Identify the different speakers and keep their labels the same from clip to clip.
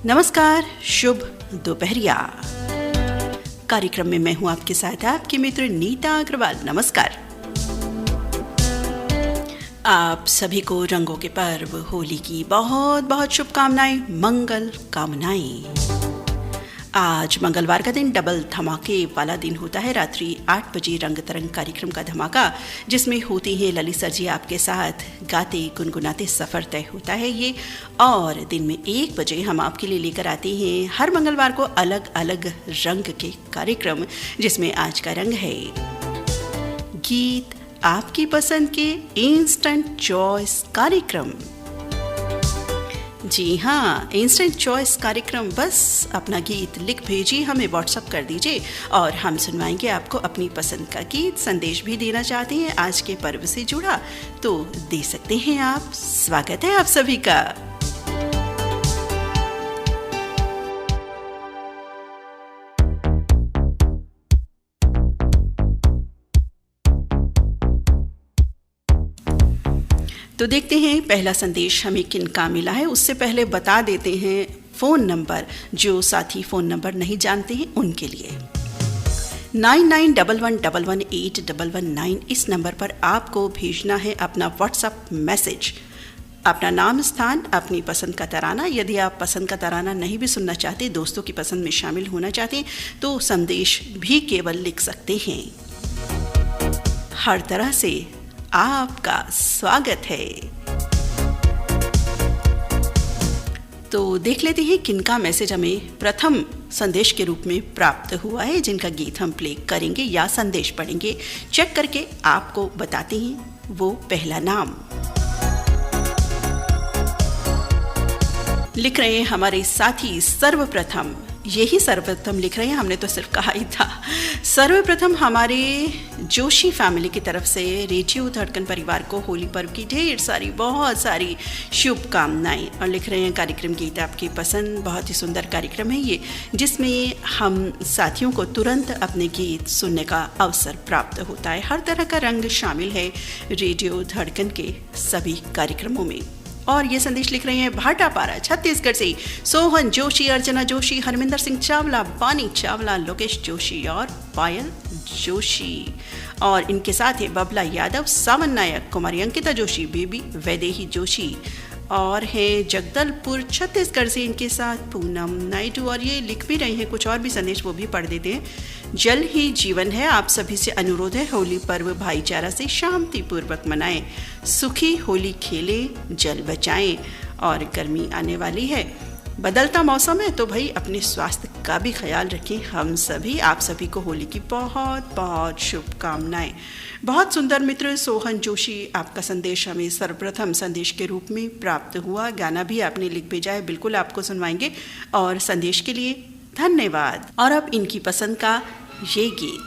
Speaker 1: नमस्कार, शुभ दोपहरिया। कार्यक्रम में मैं हूं आपके साथ आपकी मित्र नीता अग्रवाल। नमस्कार। आप सभी को रंगों के पर्व होली की बहुत बहुत शुभकामनाएं, मंगल कामनाएं। आज मंगलवार का दिन डबल धमाके वाला दिन होता है। रात्रि 8 बजे रंग तरंग कार्यक्रम का धमाका, जिसमें होती हैं ललित सर जी आपके साथ, गाते गुनगुनाते सफ़र तय होता है ये। और दिन में 1 बजे हम आपके लिए लेकर आते हैं हर मंगलवार को अलग अलग रंग के कार्यक्रम, जिसमें आज का रंग है गीत आपकी पसंद के इंस्टेंट चॉइस कार्यक्रम। जी हाँ, इंस्टेंट चॉइस कार्यक्रम। बस अपना गीत लिख भेजिए, हमें व्हाट्सअप कर दीजिए और हम सुनवाएंगे आपको अपनी पसंद का गीत। संदेश भी देना चाहते हैं आज के पर्व से जुड़ा तो दे सकते हैं आप। स्वागत है आप सभी का। तो देखते हैं पहला संदेश हमें किन का मिला है। उससे पहले बता देते हैं फ़ोन नंबर, जो साथी फ़ोन नंबर नहीं जानते हैं उनके लिए 9911118119। इस नंबर पर आपको भेजना है अपना व्हाट्सएप मैसेज, अपना नाम, स्थान, अपनी पसंद का तराना। यदि आप पसंद का तराना नहीं भी सुनना चाहते, दोस्तों की पसंद में शामिल होना चाहते हैं, तो संदेश भी केवल लिख सकते हैं। हर तरह से आपका स्वागत है। तो देख लेते हैं किनका मैसेज हमें प्रथम संदेश के रूप में प्राप्त हुआ है, जिनका गीत हम प्ले करेंगे या संदेश पढ़ेंगे। चेक करके आपको बताते हैं वो पहला नाम। लिख रहे हैं हमारे साथी सर्वप्रथम, यही सर्वप्रथम लिख रहे हैं, हमने तो सिर्फ कहा ही था। सर्वप्रथम हमारे जोशी फैमिली की तरफ से रेडियो धड़कन परिवार को होली पर्व की ढेर सारी, बहुत सारी शुभकामनाएं। और लिख रहे हैं कार्यक्रम गीत आपकी पसंद, बहुत ही सुंदर कार्यक्रम है ये, जिसमें हम साथियों को तुरंत अपने गीत सुनने का अवसर प्राप्त होता है। हर तरह का रंग शामिल है रेडियो धड़कन के सभी कार्यक्रमों में। और ये संदेश लिख रहे हैं भाटापारा छत्तीसगढ़ से सोहन जोशी, अर्चना जोशी, हरमिंदर सिंह चावला, बानी चावला, लोकेश जोशी और पायल जोशी। और इनके साथ है बबला यादव, सावन नायक, कुमारी अंकिता जोशी, बेबी वैदेही जोशी। और है जगदलपुर छत्तीसगढ़ से इनके साथ पूनम नायडू। और ये लिख भी रहे हैं कुछ और भी संदेश, वो भी पढ़ देते हैं। जल ही जीवन है, आप सभी से अनुरोध है होली पर्व भाईचारा से शांतिपूर्वक मनाएं, सुखी होली खेलें, जल बचाएं। और गर्मी आने वाली है, बदलता मौसम है, तो भाई अपने स्वास्थ्य का भी ख्याल रखें। हम सभी, आप सभी को होली की बहुत बहुत शुभकामनाएं। बहुत सुंदर मित्र सोहन जोशी, आपका संदेश हमें सर्वप्रथम संदेश के रूप में प्राप्त हुआ। गाना भी आपने लिख भेजा है, बिल्कुल आपको सुनवाएंगे। और संदेश के लिए धन्यवाद। और अब इनकी पसंद का ये गीत।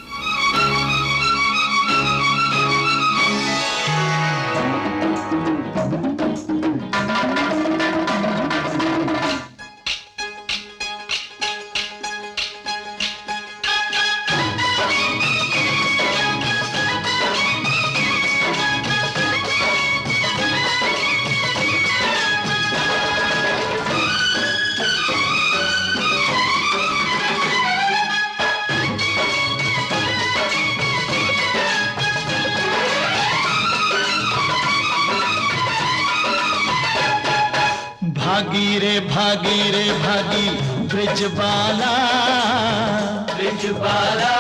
Speaker 2: भागी रे भागी ब्रिजबाला, ब्रिजबाला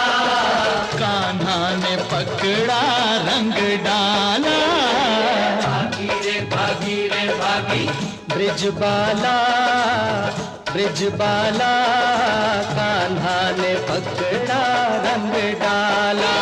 Speaker 2: कान्हा ने पकड़ा रंग डाला। भागी रे भागी ब्रिजबाला, ब्रिजबाला कान्हा ने पकड़ा रंग डाला।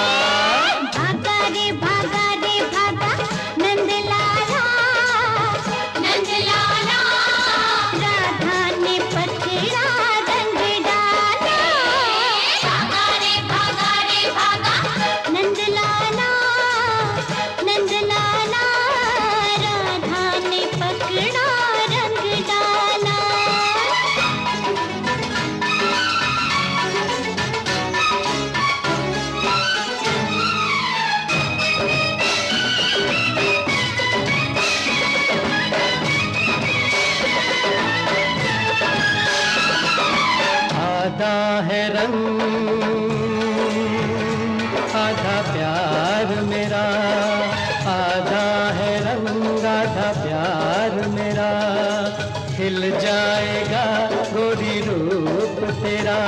Speaker 2: आधा है रंग आधा प्यार मेरा, आधा है रंग आधा प्यार मेरा, खिल जाएगा गोरी रूप तेरा।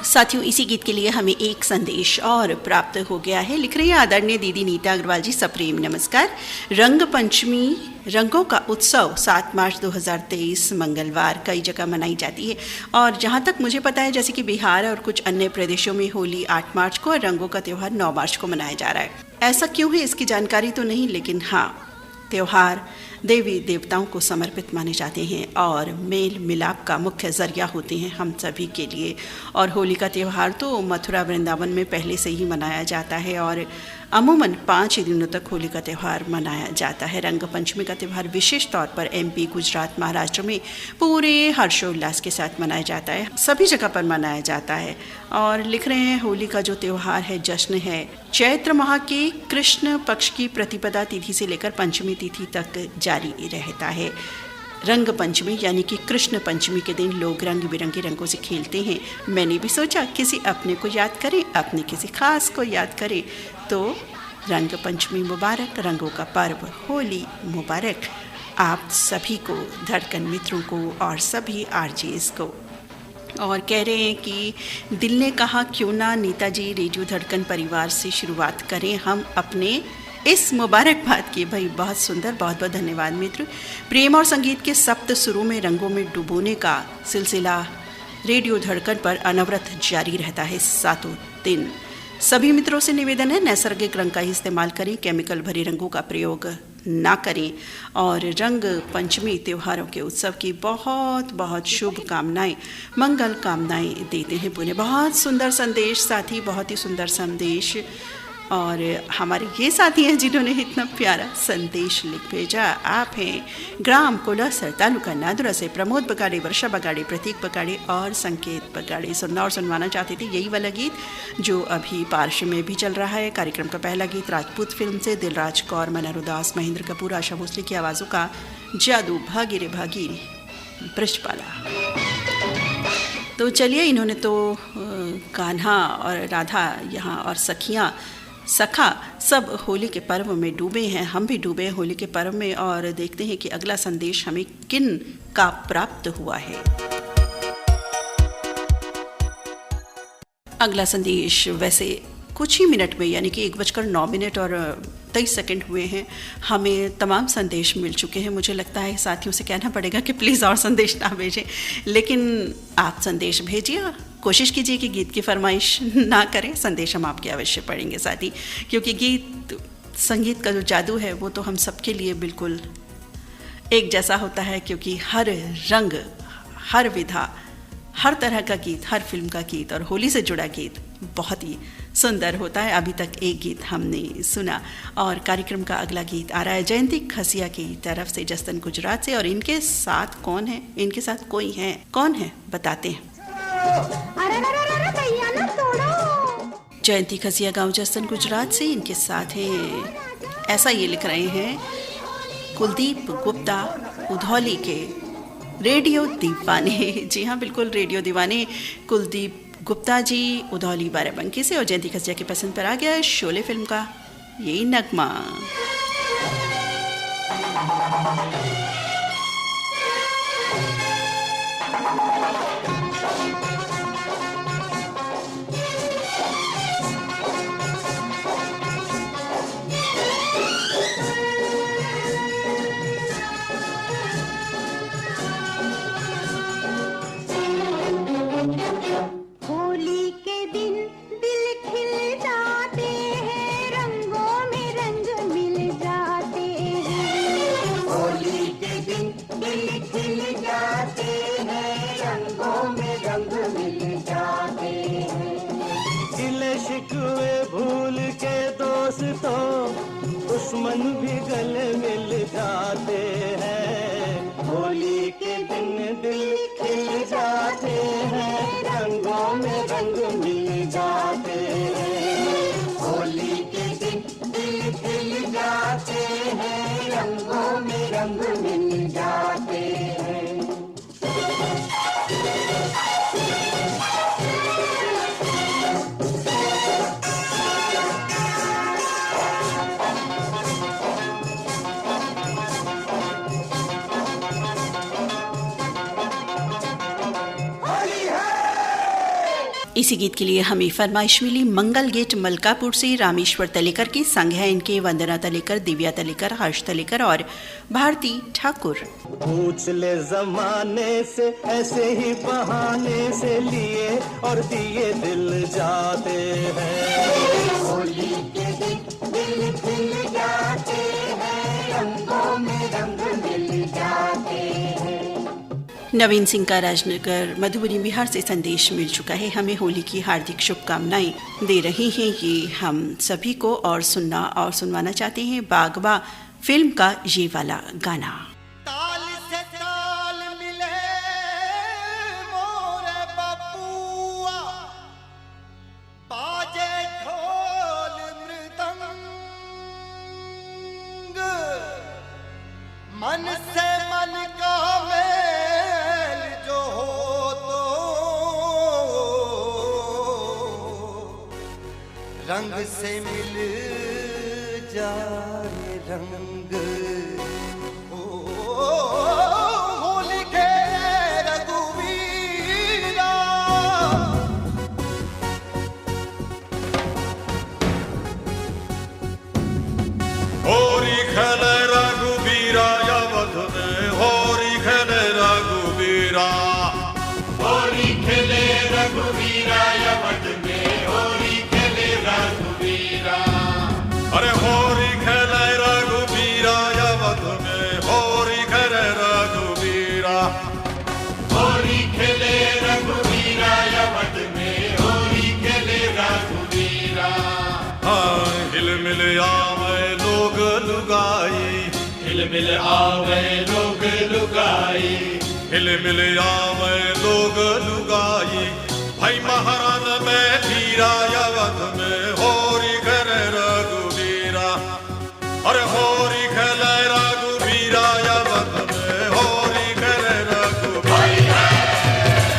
Speaker 1: साथियों, इसी गीत के लिए हमें एक संदेश और प्राप्त हो गया है। लिख रही है आदरणीय दीदी नीता अग्रवाल जी, सप्रेम नमस्कार। रंग पंचमी रंगों का उत्सव 7 मार्च 2023 मंगलवार कई जगह मनाई जाती है और जहां तक मुझे पता है जैसे कि बिहार और कुछ अन्य प्रदेशों में होली 8 मार्च को और रंगों का त्यौहार 9 मार्च को मनाया जा रहा है। ऐसा क्यों है इसकी जानकारी तो नहीं, लेकिन हाँ, त्यौहार देवी देवताओं को समर्पित माने जाते हैं और मेल मिलाप का मुख्य जरिया होते हैं हम सभी के लिए। और होली का त्यौहार तो मथुरा वृंदावन में पहले से ही मनाया जाता है और अमूमन 5 दिनों तक होली का त्यौहार मनाया जाता है। रंग पंचमी का त्यौहार विशेष तौर पर एमपी, गुजरात, महाराष्ट्र में पूरे हर्षोल्लास के साथ मनाया जाता है, सभी जगह पर मनाया जाता है। और लिख रहे हैं होली का जो त्यौहार है, जश्न है, चैत्र माह के कृष्ण पक्ष की प्रतिपदा तिथि से लेकर पंचमी तिथि तक जारी रहता है। रंग पंचमी यानी कि कृष्ण पंचमी के दिन लोग रंग बिरंगे रंगों से खेलते हैं। मैंने भी सोचा किसी अपने को याद करें, अपने किसी खास को याद करें, तो रंग पंचमी मुबारक, रंगों का पर्व होली मुबारक आप सभी को, धड़कन मित्रों को और सभी आरजेस को। और कह रहे हैं कि दिल ने कहा क्यों ना नीता जी रेडियो धड़कन परिवार से शुरुआत करें हम अपने इस मुबारकबाद की। भाई बहुत सुंदर, बहुत बहुत धन्यवाद मित्र। प्रेम और संगीत के सप्त सुरों में रंगों में डुबोने का सिलसिला रेडियो धड़कन पर अनवरत जारी रहता है 7 दिन। सभी मित्रों से निवेदन है नैसर्गिक रंग का ही इस्तेमाल करें, केमिकल भरे रंगों का प्रयोग ना करें। और रंग पंचमी त्योहारों के उत्सव की बहुत बहुत शुभ कामनाएं, मंगल कामनाएं देते हैं पुण्य। बहुत सुंदर संदेश साथी, बहुत ही सुंदर संदेश। और हमारे ये साथी हैं जिन्होंने इतना प्यारा संदेश लिख भेजा। आप हैं ग्राम कोलासर, तालुका नादुरा से प्रमोद बगाड़े, वर्षा बगाड़े, प्रतीक बगाड़े और संकेत बगाड़े। सुनना और सुनवाना चाहते थे यही वाला गीत जो अभी पार्श्व में भी चल रहा है। कार्यक्रम का पहला गीत राजपूत फिल्म से दिलराज कौर, मनोहर उदास, महेंद्र कपूर, आशा भोसले की आवाज़ों का जादू, भागी रे भागी ब्रजपाला। तो चलिए, इन्होंने तो कान्हा और राधा यहाँ और सखियाँ सखा सब होली के पर्व में डूबे हैं। हम भी डूबे हैं होली के पर्व में और देखते हैं कि अगला संदेश हमें किन का प्राप्त हुआ है। अगला संदेश वैसे कुछ ही मिनट में यानी कि 1:09 और 23 हुए हैं, हमें तमाम संदेश मिल चुके हैं। मुझे लगता है साथियों से कहना पड़ेगा कि प्लीज़ और संदेश ना भेजें, लेकिन आप संदेश भेजिए। कोशिश कीजिए कि गीत की फरमाइश ना करें, संदेश हम आपके अवश्य पढ़ेंगे साथी, क्योंकि गीत संगीत का जो जादू है वो तो हम सबके लिए बिल्कुल एक जैसा होता है, क्योंकि हर रंग, हर विधा, हर तरह का गीत, हर फिल्म का गीत और होली से जुड़ा गीत बहुत ही सुंदर होता है। अभी तक एक गीत हमने सुना और कार्यक्रम का अगला गीत आ रहा है जयंती खसिया की तरफ से, जस्तन गुजरात से। और इनके साथ कौन है? इनके साथ कोई है, कौन है बताते हैं। जयंती खसिया गांव जस्तन गुजरात से, इनके साथ हैं, ऐसा ये लिख रहे हैं कुलदीप गुप्ता उधौली के रेडियो दीवाने। जी हाँ, बिल्कुल रेडियो दीवाने कुलदीप गुप्ता जी उधौली बाराबंकी से। और जयंती खसिया की पसंद पर आ गया है शोले फिल्म का यही नगमा।
Speaker 2: दुश्मन भी गले मिल जाते हैं।
Speaker 3: रंग मिल जाते हैं।
Speaker 1: इसी गीत के लिए हमें फरमाइश मिली मंगल गेट मलकापुर से रामेश्वर तलेकर की। संग है इनके वंदना तलेकर, दिव्या तलेकर, हर्ष तलेकर और भारती ठाकुर।
Speaker 2: पूछ ले जमाने से ऐसे ही बहाने से लिए और दिए दिल जाते हैं।
Speaker 3: होली के दिन दिल खिल जाते हैं, रंगों में रंग मिल जाते हैं।
Speaker 1: नवीन सिंह का राजनगर मधुबनी बिहार से संदेश मिल चुका है। हमें होली की हार्दिक शुभकामनाएं दे रही हैं ये हम सभी को और सुनना और सुनवाना चाहते हैं बागबा फिल्म का ये वाला गाना।
Speaker 4: ताल से ताल मिले मोरे बबुआ, बाजे ढोल मृदंग, मन से मन का मेल जो हो तो रंग से मिल जाए रंग। होली के रघुवीरा,
Speaker 5: होरी खेले रघुबीरा अवध में, होरी खेले रघुबीरा, होरी खेले रघुबीरा अवध में, होरी खेले रघुबीरा। अरे होरी खेले रघुबीरा अवध में, होरी खेले रघुबीरा, होरी खेले रघुबीरा अवध में, होरी खेले रघुबीरा। हाँ हिल मिल आवे लोग लुगाई, हिल मिल आवे लोग लुगाई, हिल मिल आवे लोग लुगाई। भाई महारान में धीरा अवध में, होरी खेले रघुबीरा। अरे होरी खेले रघुबीरा अवध में, होरी खेले रघुबीरा,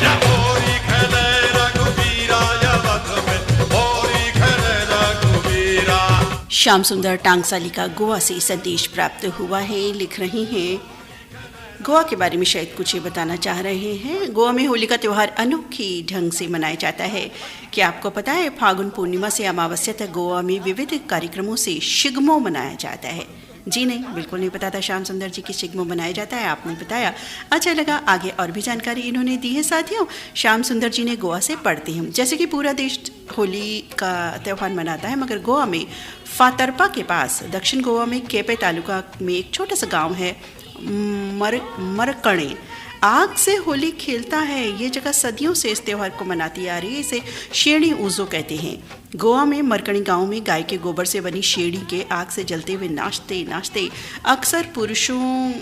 Speaker 5: या होरी खेले रघुबीरा अवध में, होरी खेले रघुबीरा।
Speaker 1: श्याम सुंदर टांगसाली का गोवा से संदेश प्राप्त हुआ है। लिख रही हैं गोवा के बारे में शायद कुछ ये बताना चाह रहे हैं। गोवा में होली का त्यौहार अनोखी ढंग से मनाया जाता है। क्या आपको पता है फागुन पूर्णिमा से अमावस्या तक गोवा में विविध कार्यक्रमों से शिगमो मनाया जाता है। जी नहीं, बिल्कुल नहीं पता था श्याम सुंदर जी की शिगमो मनाया जाता है, आपने बताया, अच्छा लगा। आगे और भी जानकारी इन्होंने दी है। साथियों, श्याम सुंदर जी ने गोवा से पढ़ते हैं। जैसे कि पूरा देश होली का त्यौहार मनाता है, मगर गोवा में फातरपा के पास दक्षिण गोवा में केपे तालुका में एक छोटा सा गाँव है मरकणे, आग से होली खेलता है। ये जगह सदियों से इस त्यौहार को मनाती आ रही है। इसे शेणी ऊजो कहते हैं। गोवा में मरकणी गांव में गाय के गोबर से बनी शेणी के आग से जलते हुए नाचते नाचते अक्सर पुरुषों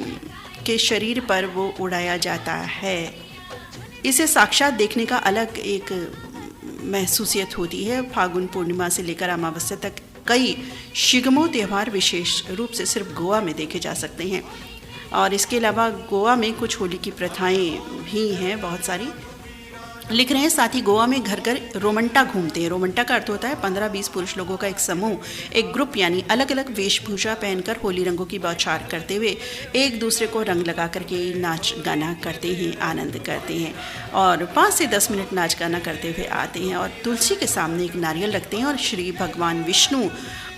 Speaker 1: के शरीर पर वो उड़ाया जाता है। इसे साक्षात देखने का अलग एक महसूसियत होती है। फागुन पूर्णिमा से लेकर अमावस्या तक कई शिगमो त्यौहार विशेष रूप से सिर्फ गोवा में देखे जा सकते हैं। और इसके अलावा गोवा में कुछ होली की प्रथाएं भी हैं बहुत सारी। लिख रहे हैं साथ ही गोवा में घर घर रोमंटा घूमते हैं। रोमंटा का अर्थ होता है 15-20 पुरुष लोगों का एक समूह, एक ग्रुप, यानी अलग अलग वेशभूषा पहनकर होली रंगों की बौछार करते हुए एक दूसरे को रंग लगा करके नाच गाना करते हैं, आनंद करते हैं और 5 से 10 मिनट नाच गाना करते हुए आते हैं और तुलसी के सामने एक नारियल रखते हैं और श्री भगवान विष्णु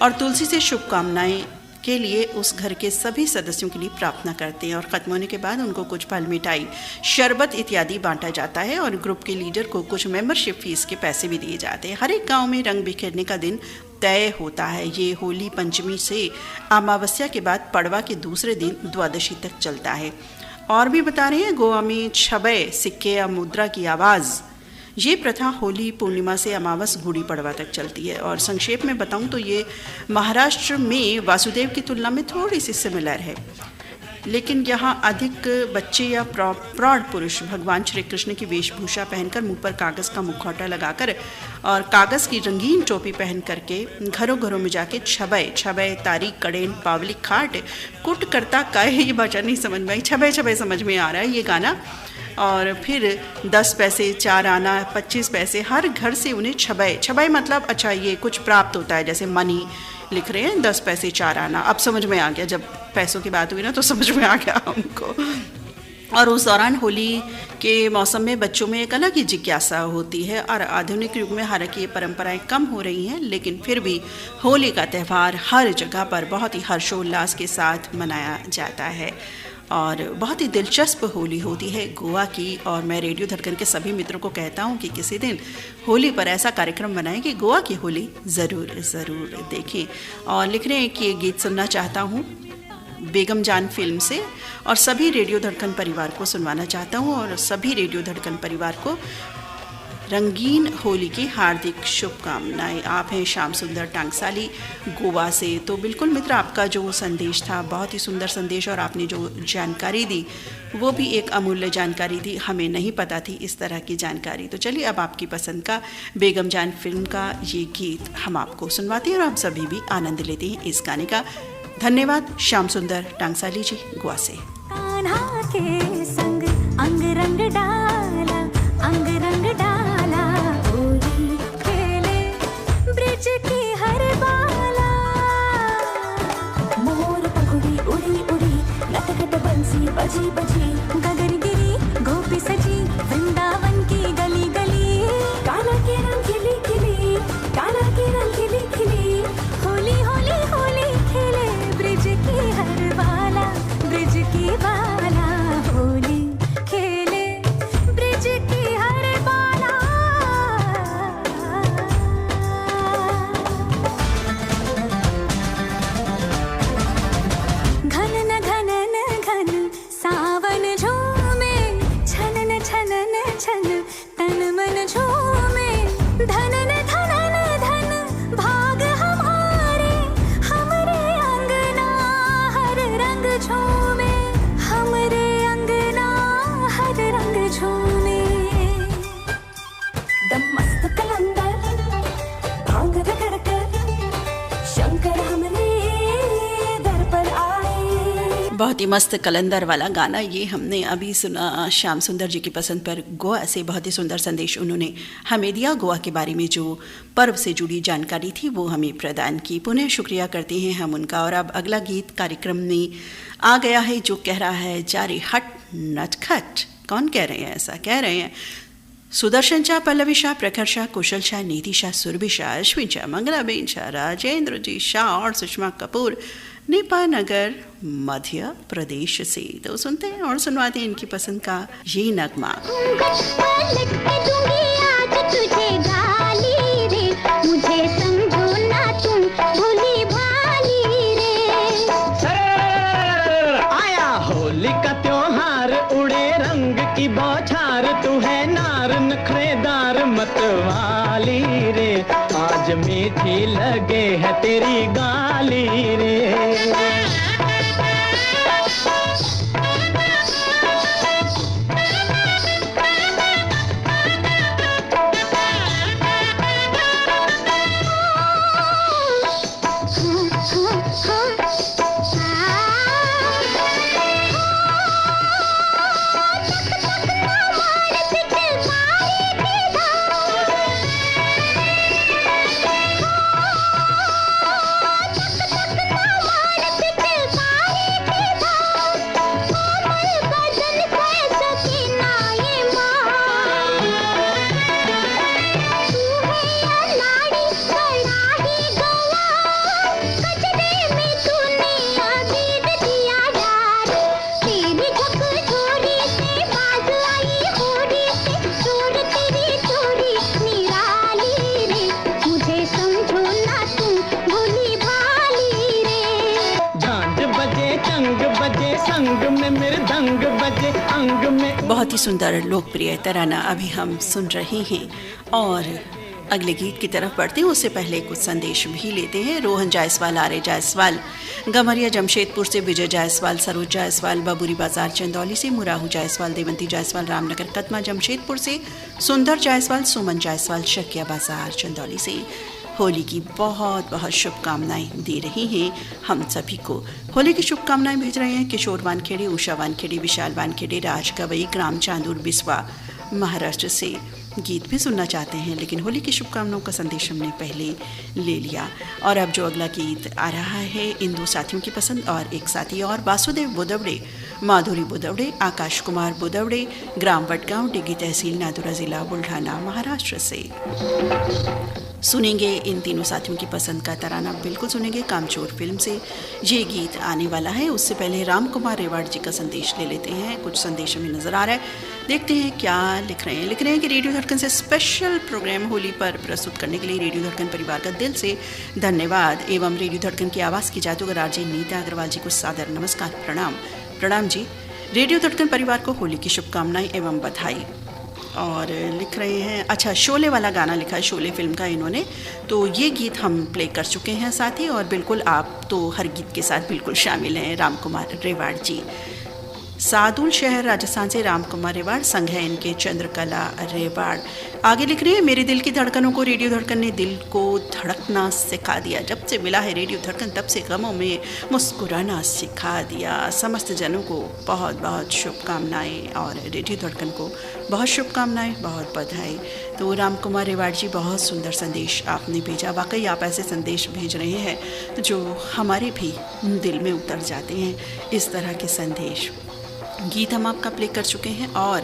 Speaker 1: और तुलसी से शुभकामनाएं के लिए उस घर के सभी सदस्यों के लिए प्रार्थना करते हैं और ख़त्म होने के बाद उनको कुछ फल, मिठाई, शरबत इत्यादि बांटा जाता है और ग्रुप के लीडर को कुछ मेंबरशिप फीस के पैसे भी दिए जाते हैं। हर एक गांव में रंग बिखेरने का दिन तय होता है। ये होली पंचमी से अमावस्या के बाद पड़वा के दूसरे दिन द्वादशी तक चलता है। और भी बता रहे हैं गोवा में छबे, सिक्के या मुद्रा की आवाज़, ये प्रथा होली पूर्णिमा से अमावस गुड़ी पड़वा तक चलती है। और संक्षेप में बताऊं तो ये महाराष्ट्र में वासुदेव की तुलना में थोड़ी सी सिमिलर है। लेकिन यहाँ अधिक बच्चे या प्रौढ़ पुरुष भगवान श्री कृष्ण की वेशभूषा पहनकर मुंह पर कागज़ का मुखौटा लगाकर और कागज़ की रंगीन टोपी पहन करके घरों घरों में जाके छबय छबय तारीख कड़ेन पावली खाट कुट करता काय, ये भाषा नहीं समझ में आई, छबय छबय समझ में आ रहा है ये गाना। और फिर 10 पैसे 4 आना 25 पैसे हर घर से उन्हें छबय छबय मतलब अच्छा ये कुछ प्राप्त होता है, जैसे मनी लिख रहे हैं 10 पैसे 4 आना। अब समझ में आ गया, जब पैसों की बात हुई ना तो समझ में आ गया हमको। और उस दौरान होली के मौसम में बच्चों में एक अलग ही जिज्ञासा होती है। और आधुनिक युग में हालांकि ये परंपराएं कम हो रही हैं, लेकिन फिर भी होली का त्यौहार हर जगह पर बहुत ही हर्षोल्लास के साथ मनाया जाता है और बहुत ही दिलचस्प होली होती है गोवा की। और मैं रेडियो धड़कन के सभी मित्रों को कहता हूँ कि किसी दिन होली पर ऐसा कार्यक्रम बनाएं कि गोवा की होली ज़रूर ज़रूर देखें। और लिख रहे हैं कि ये गीत सुनना चाहता हूँ बेगम जान फिल्म से और सभी रेडियो धड़कन परिवार को सुनवाना चाहता हूँ और सभी रेडियो धड़कन परिवार को रंगीन होली की हार्दिक शुभकामनाएं। आप हैं श्याम सुंदर टांगसाली गोवा से। तो बिल्कुल मित्र, आपका जो संदेश था बहुत ही सुंदर संदेश और आपने जो जानकारी दी वो भी एक अमूल्य जानकारी थी, हमें नहीं पता थी इस तरह की जानकारी। तो चलिए अब आपकी पसंद का बेगम जान फिल्म का ये गीत हम आपको सुनवाते हैं और आप सभी भी आनंद लेते हैं इस गाने का। धन्यवाद श्याम सुंदर टांगसाली जी गोवा से।
Speaker 6: कान्हा के संग अंग रंग डाला, अंग रंग डाला, होली खेले ब्रिज की हर बाला, मोर पंखुड़ी उड़ी उड़ी लटकट बंसी बजी बजी, गगन गिरी गोपी सजी वृंदावन की गली गली, काला के रंग खिली खिली, काला के रंग खिली खिली, होली होली होली खेले ब्रिज की हर बाला, ब्रिज की बाला, होली खेले ब्रिज की हर बाला। घनन घनन घन सावन झूमे, छनन छनन छन तन मन झूमे, धनन धनन धन भाग हमारे, हमरे अंगना हर रंग झूमे, हमरे अंगना हर रंग झूमे। दम मस्त कलंदर भांग रगड़ कर शंकर हमरे दर पर आए।
Speaker 1: बहुत ही मस्त कलंदर वाला गाना ये हमने अभी सुना श्याम सुंदर जी की पसंद पर। गोवा से बहुत ही सुंदर संदेश उन्होंने हमें दिया, गोवा के बारे में जो पर्व से जुड़ी जानकारी थी वो हमें प्रदान की। पुनः शुक्रिया करते हैं हम उनका। और अब अगला गीत कार्यक्रम में आ गया है जो कह रहा है जारे हट नटखट। कौन कह रहे हैं? ऐसा कह रहे हैं सुदर्शन शाह, पल्लवी शाह, प्रखर शाह, कुशल शाह, निधि शाह, सुरभि शाह, अश्विन शाह, मंगलाबेन शाह, राजेंद्र जी शाह और सुषमा कपूर, नेपानगर मध्य प्रदेश से। तो सुनते हैं और सुनवाते हैं इनकी पसंद का ये नगमा।
Speaker 3: मुझे समझो ना तुम भोली भाली रे।
Speaker 2: आया होली का त्योहार, उड़े रंग की बौछार, तू है नार नखरेदार मतवाली रे, आज मीठी लगे है तेरी गाली रे।
Speaker 1: बहुत ही सुंदर लोकप्रिय तराना अभी हम सुन रहे हैं और अगले गीत की तरफ बढ़ते हैं उससे पहले कुछ संदेश भी लेते हैं। रोहन जायसवाल, आर्य जायसवाल, गमरिया जमशेदपुर से, विजय जायसवाल, सरोज जायसवाल, बबूरी बाजार चंदौली से, मुराहू जायसवाल, देवंती जायसवाल, रामनगर कतमा जमशेदपुर से, सुंदर जायसवाल, सुमन जायसवाल, शकिया बाजार चंदौली से होली की बहुत बहुत शुभकामनाएं दे रही हैं हम सभी को। होली की शुभकामनाएं भेज रहे हैं किशोर वानखेड़े, उषा वानखेड़े, विशाल वानखेड़े, राज गवई, ग्राम चांदूर, बिस्वा, महाराष्ट्र से। गीत भी सुनना चाहते हैं लेकिन होली की शुभकामनाओं का संदेश हमने पहले ले लिया। और अब जो अगला गीत आ रहा है इन दो साथियों की पसंद और एक साथी और, वासुदेव बुदवड़े, माधुरी बुदवड़े, आकाश कुमार बुदवड़े, ग्राम वटगांव, डिग्गी तहसील, नादुरा जिला, बुल्ढाना, महाराष्ट्र से। सुनेंगे इन तीनों साथियों की पसंद का तराना, बिल्कुल सुनेंगे कामचोर फिल्म से ये गीत आने वाला है। उससे पहले राम कुमार रेवाड़ जी का संदेश ले लेते हैं। कुछ संदेश हमें नजर आ रहा है, देखते हैं क्या लिख रहे हैं। लिख रहे हैं कि रेडियो धड़कन से स्पेशल प्रोग्राम होली पर प्रस्तुत करने के लिए रेडियो धड़कन परिवार का दिल से धन्यवाद एवं रेडियो धड़कन की आवाज़ की जादूगर आरजे नीता अग्रवाल जी को सादर नमस्कार, प्रणाम। प्रणाम जी। रेडियो धड़कन परिवार को होली की शुभकामनाएं एवं बधाई। और लिख रहे हैं, अच्छा शोले वाला गाना लिखा है, शोले फिल्म का इन्होंने, तो ये गीत हम प्ले कर चुके हैं साथ ही। और बिल्कुल आप तो हर गीत के साथ बिल्कुल शामिल हैं। राम कुमार रेवाड़ जी, सादुल शहर राजस्थान से राम कुमार रेवाड़, संग है इनके चंद्रकला रेवाड़। आगे लिख रहे हैं, मेरे दिल की धड़कनों को रेडियो धड़कन ने दिल को धड़कना सिखा दिया। जब से मिला है रेडियो धड़कन तब से गमों में मुस्कुराना सिखा दिया। समस्त जनों को बहुत बहुत शुभकामनाएं और रेडियो धड़कन को बहुत शुभकामनाएं, बहुत बधाई। तो राम कुमार रेवाड़ जी, बहुत सुंदर संदेश आपने भेजा। वाकई आप ऐसे संदेश भेज रहे हैं जो हमारे भी दिल में उतर जाते हैं, इस तरह के संदेश। गीत हम आपका प्ले कर चुके हैं और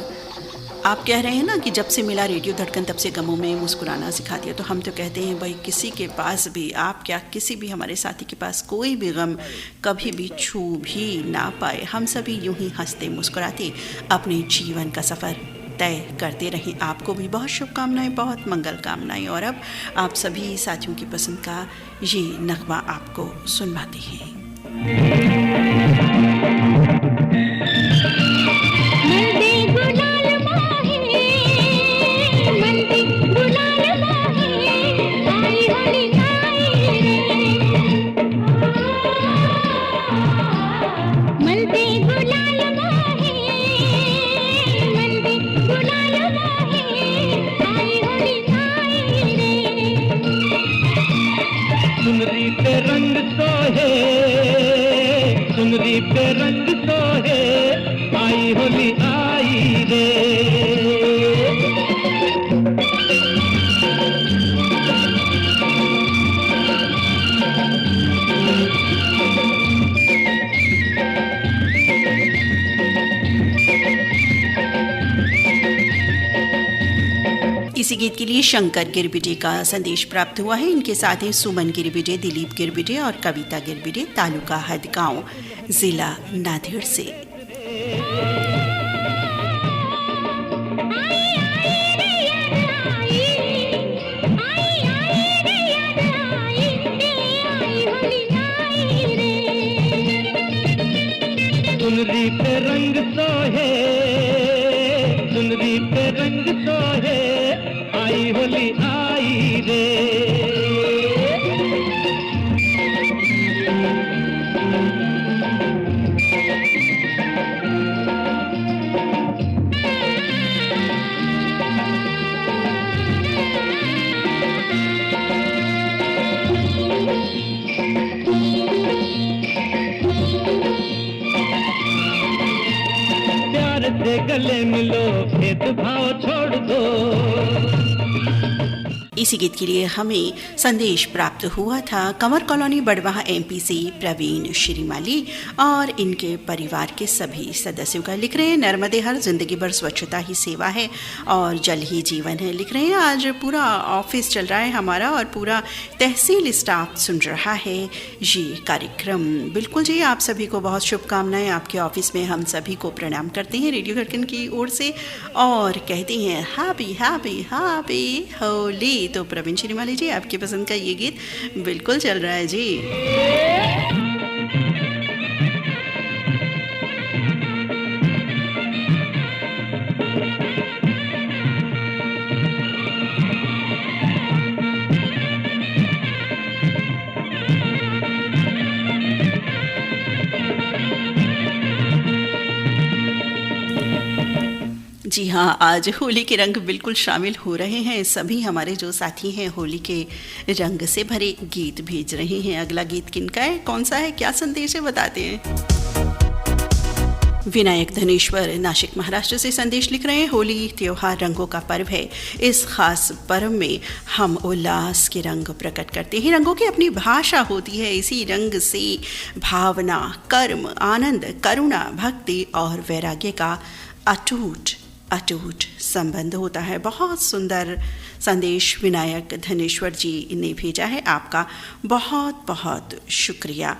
Speaker 1: आप कह रहे हैं ना कि जब से मिला रेडियो धड़कन तब से गमों में मुस्कुराना सिखा दिया। तो हम तो कहते हैं भाई, किसी के पास भी, आप क्या किसी भी हमारे साथी के पास कोई भी गम कभी भी छू भी ना पाए, हम सभी यूं ही हंसते मुस्कुराते अपने जीवन का सफ़र तय करते रहें। आपको भी बहुत शुभकामनाएं, बहुत मंगल कामनाएं। और अब आप सभी साथियों की पसंद का ये नगमा आपको सुनवाते हैं।
Speaker 2: सुनरी पे रंग सोहे, सुनरी पे रंग सोहे, आई होली आई रे।
Speaker 1: इसी गीत के लिए शंकर गिरबिटे का संदेश प्राप्त हुआ है। इनके साथ हैं सुमन गिरबिटे, दिलीप गिरबिटे और कविता गिरबिटे, तालुका हदगांव, जिला नांदेड़ से।
Speaker 2: सुनरी पे रंग सोहे, सुनरी पे रंग सोहे, आई होली आई रे। प्यार से गले मिलो, भेदभाव छोड़ दो।
Speaker 1: इसी गीत के लिए हमें संदेश प्राप्त हुआ था कंवर कॉलोनी बड़वाह एमपी से प्रवीण श्रीमाली और इनके परिवार के सभी सदस्यों का। लिख रहे हैं, नर्मदे हर जिंदगी भर स्वच्छता ही सेवा है और जल ही जीवन है। लिख रहे हैं, आज पूरा ऑफिस चल रहा है हमारा और पूरा तहसील स्टाफ सुन रहा है ये कार्यक्रम। बिल्कुल जी, आप सभी को बहुत शुभकामनाएं। आपके ऑफिस में हम सभी को प्रणाम करते हैं रेडियो धड़कन की ओर से और कहते हैं हैप्पी हैप्पी हैप्पी होली। तो प्रवीण श्रीमाली जी, आपकी पसंद का ये गीत बिल्कुल चल रहा है जी। जी हाँ, आज होली के रंग बिल्कुल शामिल हो रहे हैं। सभी हमारे जो साथी हैं होली के रंग से भरे गीत भेज रहे हैं। अगला गीत किनका है, कौन सा है, क्या संदेश है, बताते हैं। विनायक धनेश्वर नासिक महाराष्ट्र से संदेश लिख रहे हैं। होली त्योहार रंगों का पर्व है। इस खास पर्व में हम उल्लास के रंग प्रकट करते हैं। रंगों की अपनी भाषा होती है। इसी रंग से भावना, कर्म, आनंद, करुणा, भक्ति और वैराग्य का अटूट संबंध होता है। बहुत सुंदर संदेश विनायक धनेश्वर जी ने भेजा है। आपका बहुत बहुत शुक्रिया।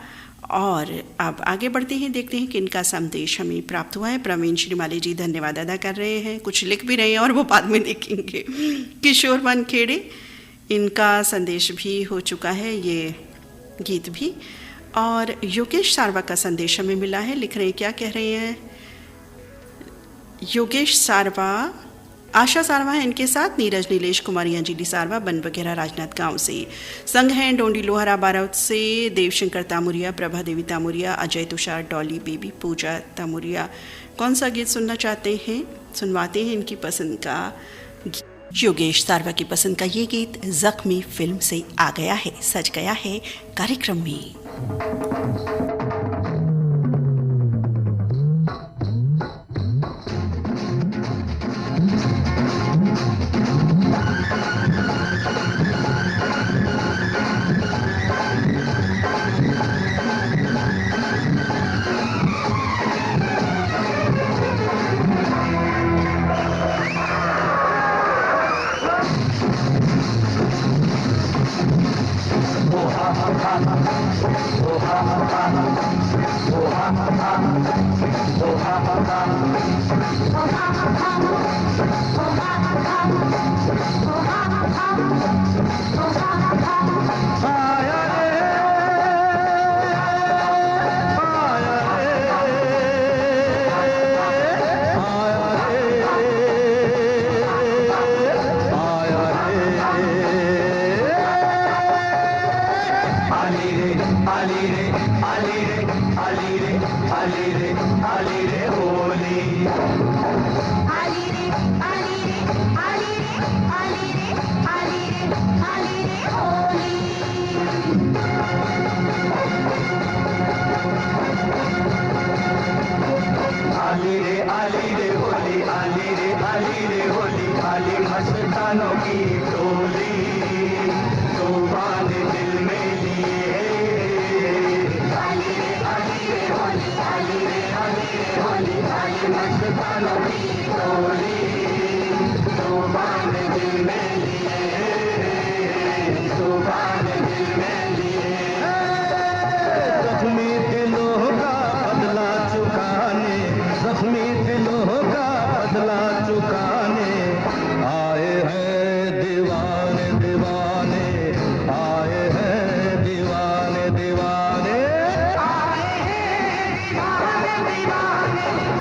Speaker 1: और अब आगे बढ़ते हैं, देखते हैं किनका संदेश हमें प्राप्त हुआ है। प्रवीण श्रीमाली जी धन्यवाद अदा कर रहे हैं, कुछ लिख भी रहे हैं और वो बाद में देखेंगे। किशोर वानखेड़े, इनका संदेश भी हो चुका है, ये गीत भी। और योगेश सारवा का संदेश हमें मिला है, लिख रहे हैं, क्या कह रहे हैं योगेश सारवा, आशा सारवा है इनके साथ, नीरज नीलेश कुमारी अंजलि सारवा बन वगैरह राजनाथ गांव से, संग हैं डोंडी लोहारा बाराउत से देवशंकर तामुरिया, प्रभा देवी तामुरिया, अजय तुषार, डॉली बेबी, पूजा तामुरिया। कौन सा गीत सुनना चाहते हैं, सुनवाते हैं इनकी पसंद का। योगेश सारवा की पसंद का ये गीत जख्मी फिल्म से आ गया है, सज गया है कार्यक्रम में।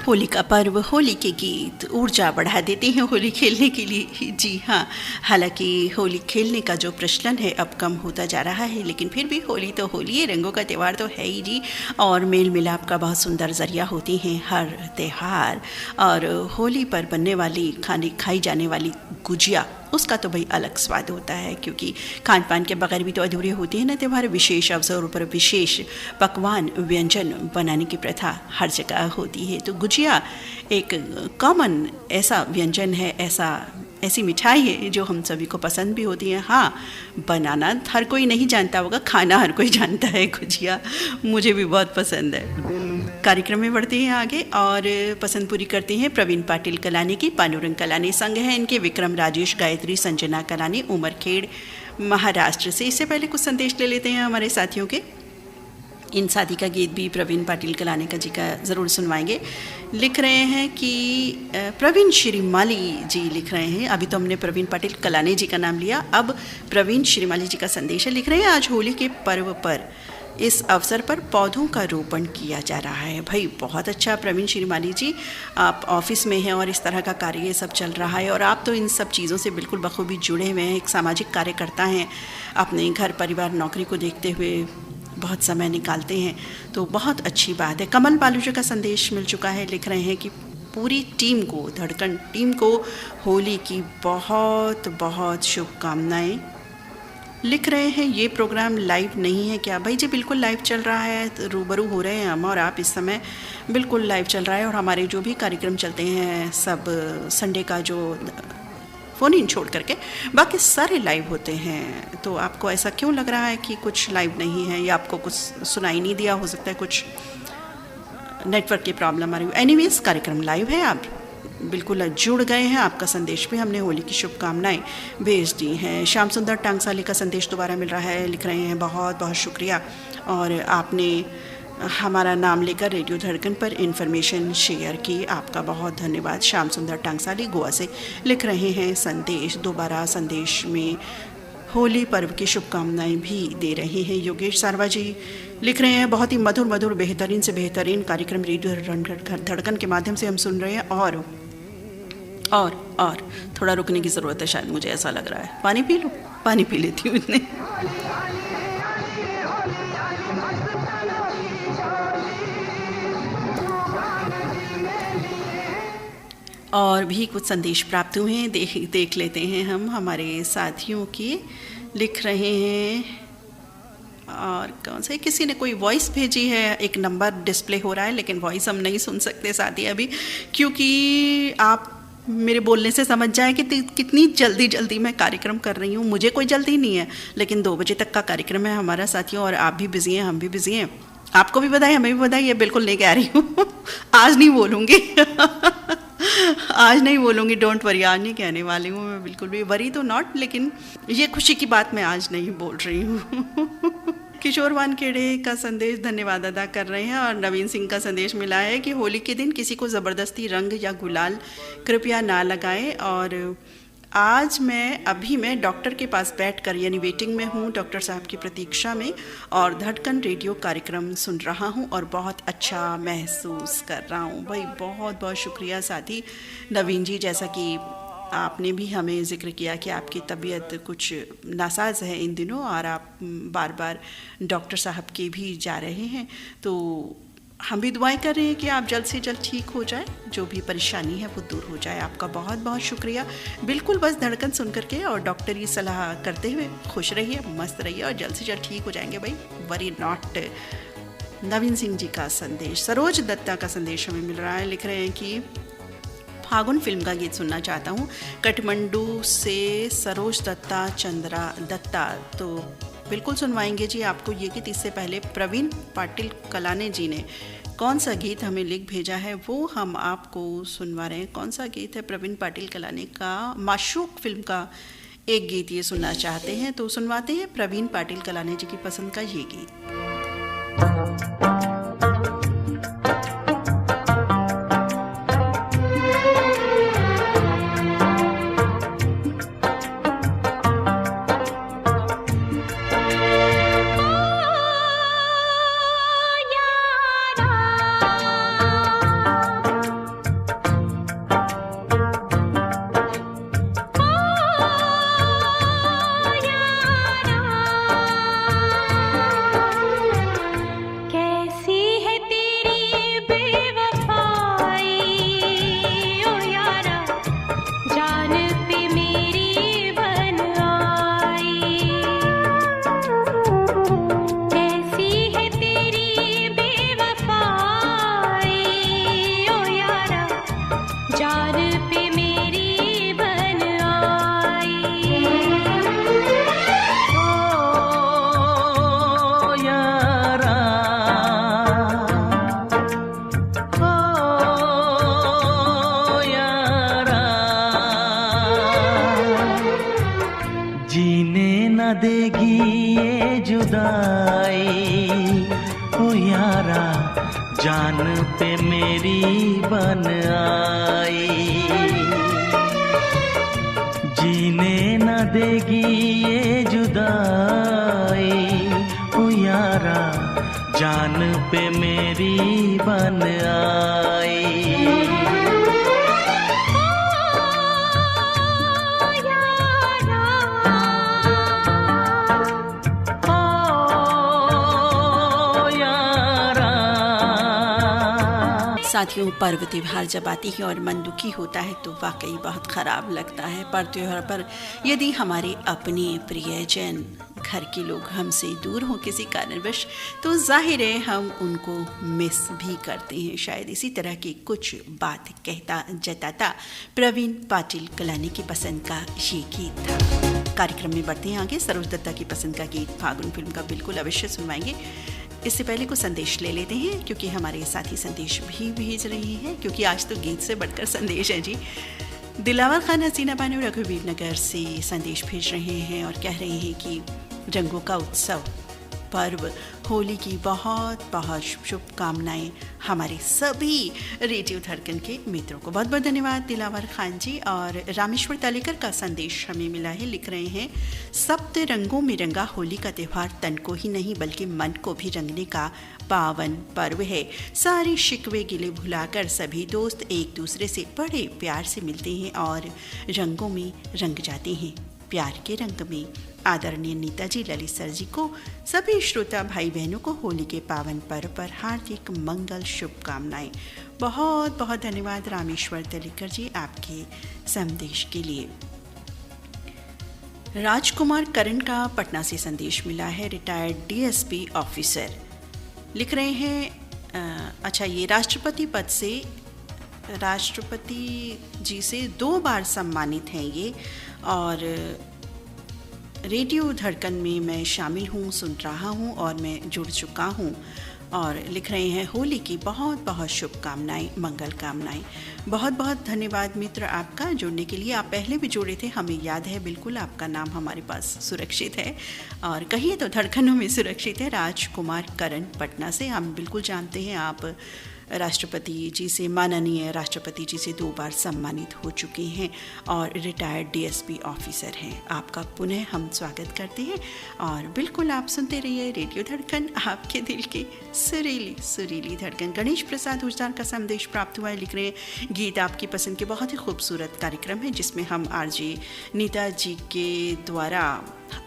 Speaker 1: होली का पर्व, होली के गीत ऊर्जा बढ़ा देते हैं होली खेलने के लिए। जी हाँ, हालांकि होली खेलने का जो प्रचलन है अब कम होता जा रहा है, लेकिन फिर भी होली तो होली है, रंगों का त्यौहार तो है ही जी। और मेल मिलाप का बहुत सुंदर जरिया होती हैं हर त्यौहार। और होली पर बनने वाली खाई जाने वाली गुजिया, उसका तो भाई अलग स्वाद होता है, क्योंकि खान पान के बगैर भी तो अधूरे होते हैं ना त्यौहार। विशेष अवसरों पर विशेष पकवान व्यंजन बनाने की प्रथा हर जगह होती है। तो गुजिया एक कॉमन ऐसा व्यंजन है, ऐसी मिठाई है जो हम सभी को पसंद भी होती है। हाँ, बनाना हर कोई नहीं जानता होगा, खाना हर कोई जानता है गुजिया। मुझे भी बहुत पसंद है। कार्यक्रम में बढ़ते हैं आगे और पसंद पूरी करते हैं प्रवीण पाटिल कलानी की। पांडुरंग कलानी संग है इनके, विक्रम राजेश गायत्री संजना कलानी उमरखेड़ महाराष्ट्र से। इससे पहले कुछ संदेश ले लेते हैं हमारे साथियों के। इन शादी का गीत भी प्रवीण पाटिल कलाने का जी का ज़रूर सुनवाएंगे। लिख रहे हैं कि प्रवीण श्रीमाली जी लिख रहे हैं। अभी तो हमने प्रवीण पाटिल कलाने जी का नाम लिया, अब प्रवीण श्रीमाली जी का संदेश है। लिख रहे हैं, आज होली के पर्व पर इस अवसर पर पौधों का रोपण किया जा रहा है। भाई बहुत अच्छा प्रवीण श्रीमाली जी, आप ऑफिस में हैं और इस तरह का कार्य सब चल रहा है और आप तो इन सब चीज़ों से बिल्कुल बखूबी जुड़े हुए हैं, एक सामाजिक कार्यकर्ता हैं, अपने घर परिवार नौकरी को देखते हुए बहुत समय निकालते हैं, तो बहुत अच्छी बात है। कमल बालूजी का संदेश मिल चुका है। लिख रहे हैं कि पूरी टीम को, धड़कन टीम को होली की बहुत बहुत शुभकामनाएं। लिख रहे हैं ये प्रोग्राम लाइव नहीं है क्या? भाई जी बिल्कुल लाइव चल रहा है, तो रूबरू हो रहे हैं हम और आप इस समय, बिल्कुल लाइव चल रहा है। और हमारे जो भी कार्यक्रम चलते हैं सब संडे का जो फ़ोन इन छोड़ करके बाकी सारे लाइव होते हैं। तो आपको ऐसा क्यों लग रहा है कि कुछ लाइव नहीं है या आपको कुछ सुनाई नहीं दिया? हो सकता है कुछ नेटवर्क की प्रॉब्लम आ रही हो। एनीवेज कार्यक्रम लाइव है, आप बिल्कुल जुड़ गए हैं। आपका संदेश भी हमने होली की शुभकामनाएं भेज दी हैं। श्याम सुंदर टांगसाली का संदेश दोबारा मिल रहा है, लिख रहे हैं बहुत बहुत शुक्रिया। और आपने हमारा नाम लेकर रेडियो धड़कन पर इन्फॉर्मेशन शेयर की, आपका बहुत धन्यवाद। श्याम सुंदर टांगसाली गोवा से लिख रहे हैं संदेश, दोबारा संदेश में होली पर्व की शुभकामनाएं भी दे रहे हैं। योगेश सारवा जी लिख रहे हैं बहुत ही मधुर मधुर बेहतरीन से बेहतरीन कार्यक्रम रेडियो धड़कन के माध्यम से हम सुन रहे हैं। और थोड़ा रुकने की ज़रूरत है शायद, मुझे ऐसा लग रहा है। पानी पी लूँ? पानी पी लेती हूँ इतने। और भी कुछ संदेश प्राप्त हुए हैं, देख लेते हैं हम हमारे साथियों की। लिख रहे हैं और कौन से, किसी ने कोई वॉइस भेजी है, एक नंबर डिस्प्ले हो रहा है लेकिन वॉइस हम नहीं सुन सकते साथी अभी, क्योंकि आप मेरे बोलने से समझ जाए कि कितनी जल्दी मैं कार्यक्रम कर रही हूँ। मुझे कोई जल्दी नहीं है, लेकिन 2 बजे तक का कार्यक्रम है हमारा साथियों, और आप भी बिजी हैं, हम भी बिजी हैं। आपको भी बधाई, हमें भी बधाई। ये बिल्कुल नहीं कह रही हूँ आज नहीं बोलूँगी आज नहीं बोलूँगी, डोंट वरी, आज नहीं कहने वाली हूँ मैं, बिल्कुल भी वरी तो नॉट, लेकिन ये खुशी की बात मैं आज नहीं बोल रही हूँ। किशोर वानखेड़े का संदेश धन्यवाद अदा कर रहे हैं। और नवीन सिंह का संदेश मिला है कि होली के दिन किसी को ज़बरदस्ती रंग या गुलाल कृपया ना लगाएं। और आज मैं डॉक्टर के पास बैठकर यानी वेटिंग में हूँ, डॉक्टर साहब की प्रतीक्षा में, और धड़कन रेडियो कार्यक्रम सुन रहा हूँ और बहुत अच्छा महसूस कर रहा हूँ। भाई बहुत बहुत शुक्रिया साथी नवीन जी, जैसा कि आपने भी हमें ज़िक्र किया कि आपकी तबीयत कुछ नासाज है इन दिनों और आप बार बार डॉक्टर साहब के भी जा रहे हैं, तो हम भी दुआएं कर रहे हैं कि आप जल्द से जल्द ठीक हो जाए, जो भी परेशानी है वो दूर हो जाए। आपका बहुत बहुत शुक्रिया। बिल्कुल बस धड़कन सुन करके और डॉक्टरी सलाह करते हुए खुश रहिए, मस्त रहिए और जल्द से जल्द ठीक हो जाएंगे भाई, वरी नॉट। नवीन सिंह जी का संदेश, सरोज दत्ता का संदेश हमें मिल रहा है, लिख रहे हैं कि फागुन फिल्म का गीत सुनना चाहता हूँ, काठमांडू से सरोज दत्ता चंद्रा दत्ता। तो बिल्कुल सुनवाएंगे जी आपको ये गीत। इससे पहले प्रवीण पाटिल कलाने जी ने कौन सा गीत हमें लिख भेजा है वो हम आपको सुनवा रहे हैं। कौन सा गीत है प्रवीण पाटिल कलाने का? माशूक फिल्म का एक गीत ये सुनना चाहते हैं, तो सुनवाते हैं प्रवीण पाटिल कलाने जी की पसंद का ये गीत। साथियों, पर्व त्योहार जब आती है और मन दुखी होता है तो वाकई बहुत ख़राब लगता है। पर त्योहार पर यदि हमारे अपने प्रियजन, घर के लोग हमसे दूर हों किसी कारणवश, तो जाहिर है हम उनको मिस भी करते हैं। शायद इसी तरह की कुछ बात कहता जताता प्रवीण पाटिल कलानी की पसंद का ये गीत था। कार्यक्रम में बढ़ते हैं आगे। सरोज दत्ता की पसंद का गीत फागुन फिल्म का बिल्कुल अवश्य सुनवाएंगे। इससे पहले कुछ संदेश ले लेते हैं, क्योंकि हमारे साथी संदेश भी भेज रहे हैं, क्योंकि आज तो गीत से बढ़कर संदेश है जी। दिलावर खान हसीना बानो रघुवीर नगर से संदेश भेज रहे हैं और कह रहे हैं कि रंगों का उत्सव पर्व होली की बहुत बहुत शुभकामनाएं हमारे सभी रेडियो धड़कन के मित्रों को। बहुत बहुत धन्यवाद दिलावर खान जी। और रामेश्वर तालेकर का संदेश हमें मिला है, लिख रहे हैं, सप्त रंगों में रंगा होली का त्यौहार तन को ही नहीं बल्कि मन को भी रंगने का पावन पर्व है। सारे शिकवे गिले भुलाकर सभी दोस्त एक दूसरे से बड़े प्यार से मिलते हैं और रंगों में रंग जाते हैं। प्यार के रंग में आदरणीय नेताजी ललित सर जी को, सभी श्रोता भाई बहनों को होली के पावन पर्व पर हार्दिक मंगल शुभकामनाएं। बहुत बहुत धन्यवाद रामेश्वर तलेकर जी आपके संदेश के लिए। राजकुमार करण का पटना से संदेश मिला है, रिटायर्ड डीएसपी ऑफिसर, लिख रहे हैं अच्छा ये राष्ट्रपति पद से राष्ट्रपति जी से 2 बार सम्मानित हैं ये, और रेडियो धड़कन में मैं शामिल हूँ, सुन रहा हूँ और मैं जुड़ चुका हूँ। और लिख रहे हैं होली की बहुत बहुत शुभकामनाएं, मंगल कामनाएं। बहुत बहुत धन्यवाद मित्र आपका जुड़ने के लिए। आप पहले भी जुड़े थे, हमें याद है, बिल्कुल आपका नाम हमारे पास सुरक्षित है और कहिए तो धड़कनों में सुरक्षित है। राजकुमार करण पटना से, हम बिल्कुल जानते हैं आप राष्ट्रपति जी से, माननीय राष्ट्रपति जी से 2 बार सम्मानित हो चुके हैं और रिटायर्ड डीएसपी ऑफिसर हैं। आपका पुनः हम स्वागत करते हैं और बिल्कुल आप सुनते रहिए रेडियो धड़कन, आपके दिल की सुरीली सुरीली धड़कन। गणेश प्रसाद हुजदार का संदेश प्राप्त हुआ है, लिख रहे हैं, गीत आपकी पसंद के बहुत ही खूबसूरत कार्यक्रम है जिसमें हम आरजे नीता जी के द्वारा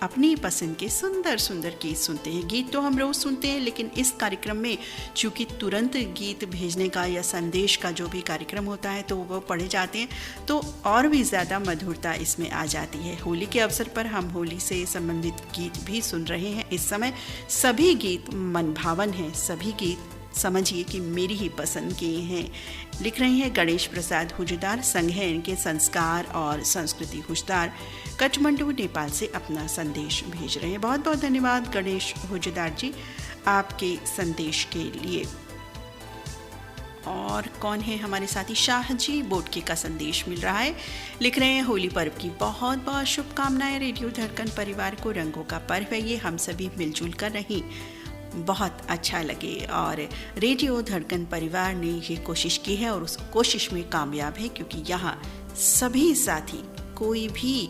Speaker 1: अपनी पसंद के सुंदर सुंदर गीत सुनते हैं। गीत तो हम रोज सुनते हैं, लेकिन इस कार्यक्रम में चूँकि तुरंत गीत भेजने का या संदेश का जो भी कार्यक्रम होता है तो वो पढ़े जाते हैं, तो और भी ज़्यादा मधुरता इसमें आ जाती है। होली के अवसर पर हम होली से संबंधित गीत भी सुन रहे हैं इस समय। सभी गीत मनभावन हैं, सभी गीत समझिए कि मेरी ही पसंद के हैं, लिख रहे हैं गणेश प्रसाद हुजदार। संग है इनके संस्कार और संस्कृति हुजदार, काठमांडू नेपाल से अपना संदेश भेज रहे हैं। बहुत बहुत धन्यवाद गणेश हुजदार जी आपके संदेश के लिए। और कौन है हमारे साथी, शाह जी बोटके का संदेश मिल रहा है, लिख रहे हैं, होली पर्व की बहुत बहुत शुभकामनाएं। रेडियो धड़कन परिवार को रंगों का पर्व है ये, हम सभी मिलजुल कर रहें, बहुत अच्छा लगे। और रेडियो धड़कन परिवार ने ये कोशिश की है और उस कोशिश में कामयाब है, क्योंकि यहाँ सभी साथी कोई भी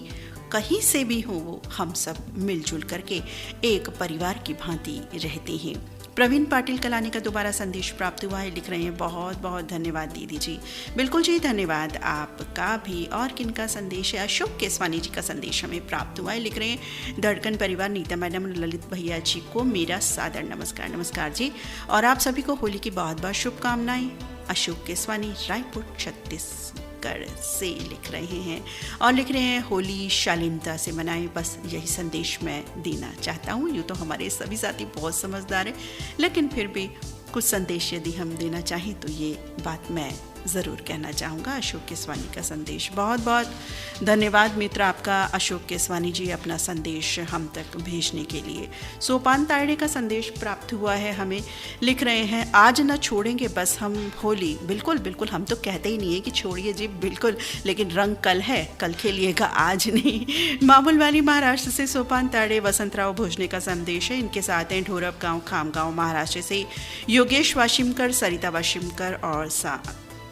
Speaker 1: कहीं से भी हो, वो हम सब मिलजुल करके एक परिवार की भांति रहते हैं। प्रवीण पाटिल कलानी का दोबारा संदेश प्राप्त हुआ है, लिख रहे हैं, बहुत बहुत धन्यवाद दीदी जी। बिल्कुल जी, धन्यवाद आपका भी। और किनका संदेश है, अशोक केसवानी जी का संदेश हमें प्राप्त हुआ है, लिख रहे हैं, धड़कन परिवार, नीता मैडम, ललित भैया जी को मेरा सादर नमस्कार। नमस्कार जी, और आप सभी को होली की बहुत बहुत शुभकामनाएं। अशोक केसवानी, रायपुर छत्तीसगढ़ से लिख रहे हैं और लिख रहे हैं, होली शालीनता से मनाएं, बस यही संदेश मैं देना चाहता हूँ। यूँ तो हमारे सभी साथी बहुत समझदार हैं, लेकिन फिर भी कुछ संदेश यदि हम देना चाहें तो ये बात मैं ज़रूर कहना चाहूँगा। अशोक केसवानी का संदेश, बहुत बहुत धन्यवाद मित्र आपका अशोक केसवानी जी अपना संदेश हम तक भेजने के लिए। सोपान तायड़े का संदेश प्राप्त हुआ है हमें, लिख रहे हैं, आज न छोड़ेंगे बस हम होली। बिल्कुल बिल्कुल, हम तो कहते ही नहीं है कि छोड़िए जी, बिल्कुल, लेकिन रंग कल है, कल खेलिएगा, आज नहीं। मामूलवाली महाराष्ट्र से सोपान तायड़े वसंतराव भोजने का संदेश है, इनके साथ हैं ढोरप गाँव खामगांव महाराष्ट्र से योगेश वाशिमकर, सरिता वाशिमकर और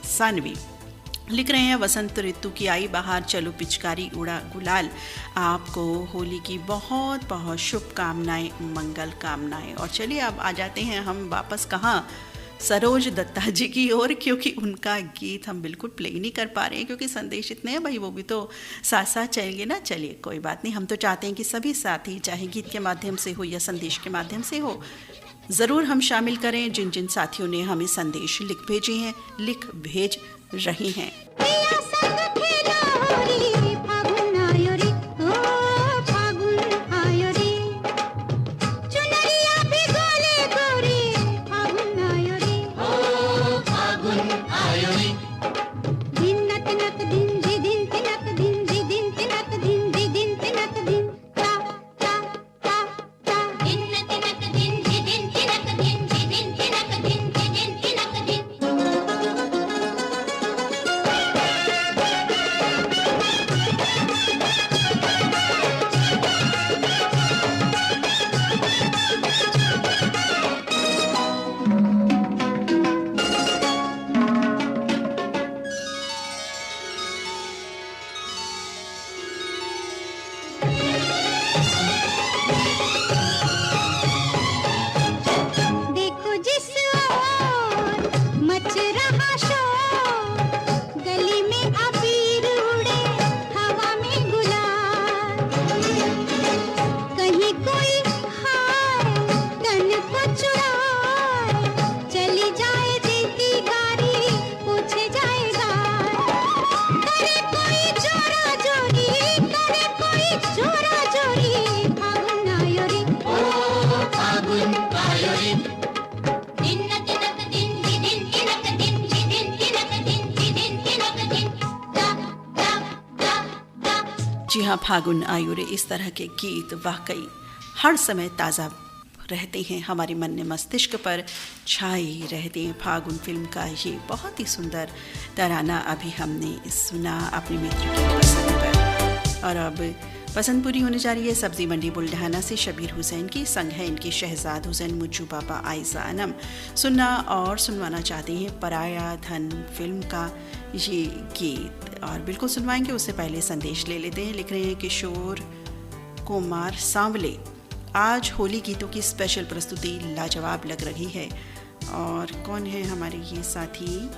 Speaker 1: सानवी, लिख रहे हैं, वसंत ऋतु की आई बाहर, चलो पिचकारी उड़ा गुलाल, आपको होली की बहुत बहुत शुभकामनाएं, मंगल कामनाएं। और चलिए अब आ जाते हैं हम वापस कहाँ, सरोज दत्ता जी की ओर, क्योंकि उनका गीत हम बिल्कुल प्ले नहीं कर पा रहे हैं, क्योंकि संदेश इतने हैं भाई, वो भी तो साथ साथ चलेंगे ना। चलिए कोई बात नहीं, हम तो चाहते हैं कि सभी साथी, चाहे गीत के माध्यम से हो या संदेश के माध्यम से हो, ज़रूर हम शामिल करें जिन जिन साथियों ने हमें संदेश लिख भेजे हैं, लिख भेज रही हैं।
Speaker 3: पिया संग खेला होरी, फागुन आयो रे, ओ फागुन आयो रे, चुनरिया भी गोले गोरी, फागुन आयो रे, ओ फागुन आयो रे, दिन नत नत दिन जी दिन तिनक दिन जी दिन तिनक दिन जी दिन तिनक दिन, ता ता ता ता, दिन नत नत दिन जी दिन तिनक दिन जी दिन तिनक दिन जी दिन तिनक दिन। देखो जिस ओर मच रहा शोर, गली में अबीर उड़े, हवा में गुलाल, कहीं कोई हाय तन को चुराए, चली जाए देती गारी, पूछे जाएगा, करे कोई जोरा जोरी, करे कोई जोरा जोरी, फागुन आयो रे, ओ फागुन आयो रे, दिन तिनक दिन जी दिन तिनक दिन जी दिन तिनक दिन जी दिन तिनक दिन, ता ता ता ता।
Speaker 1: जी हाँ, फागुन आयुरे, इस तरह के गीत वाकई हर समय ताज़ा रहते हैं, हमारे मन में मस्तिष्क पर छाए रहते हैं। फागुन फिल्म का ये बहुत ही सुंदर तराना अभी हमने सुना अपनी मित्र की पसंद पर। और अब पसंद पूरी होने जा रही है सब्जी मंडी बुल्ढाना से शबीर हुसैन की, संग है इनकी शहजाद हुसैन, मुज्जू बाबा, आयजा अनम। सुनना और सुनवाना चाहते हैं पराया धन फिल्म का ये गीत, और बिल्कुल सुनवाएंगे। उससे पहले संदेश ले लेते हैं। लिख रहे हैं किशोर कुमार सांवले, आज होली गीतों की स्पेशल प्रस्तुति लाजवाब लग रही है। और कौन है हमारे ये साथी?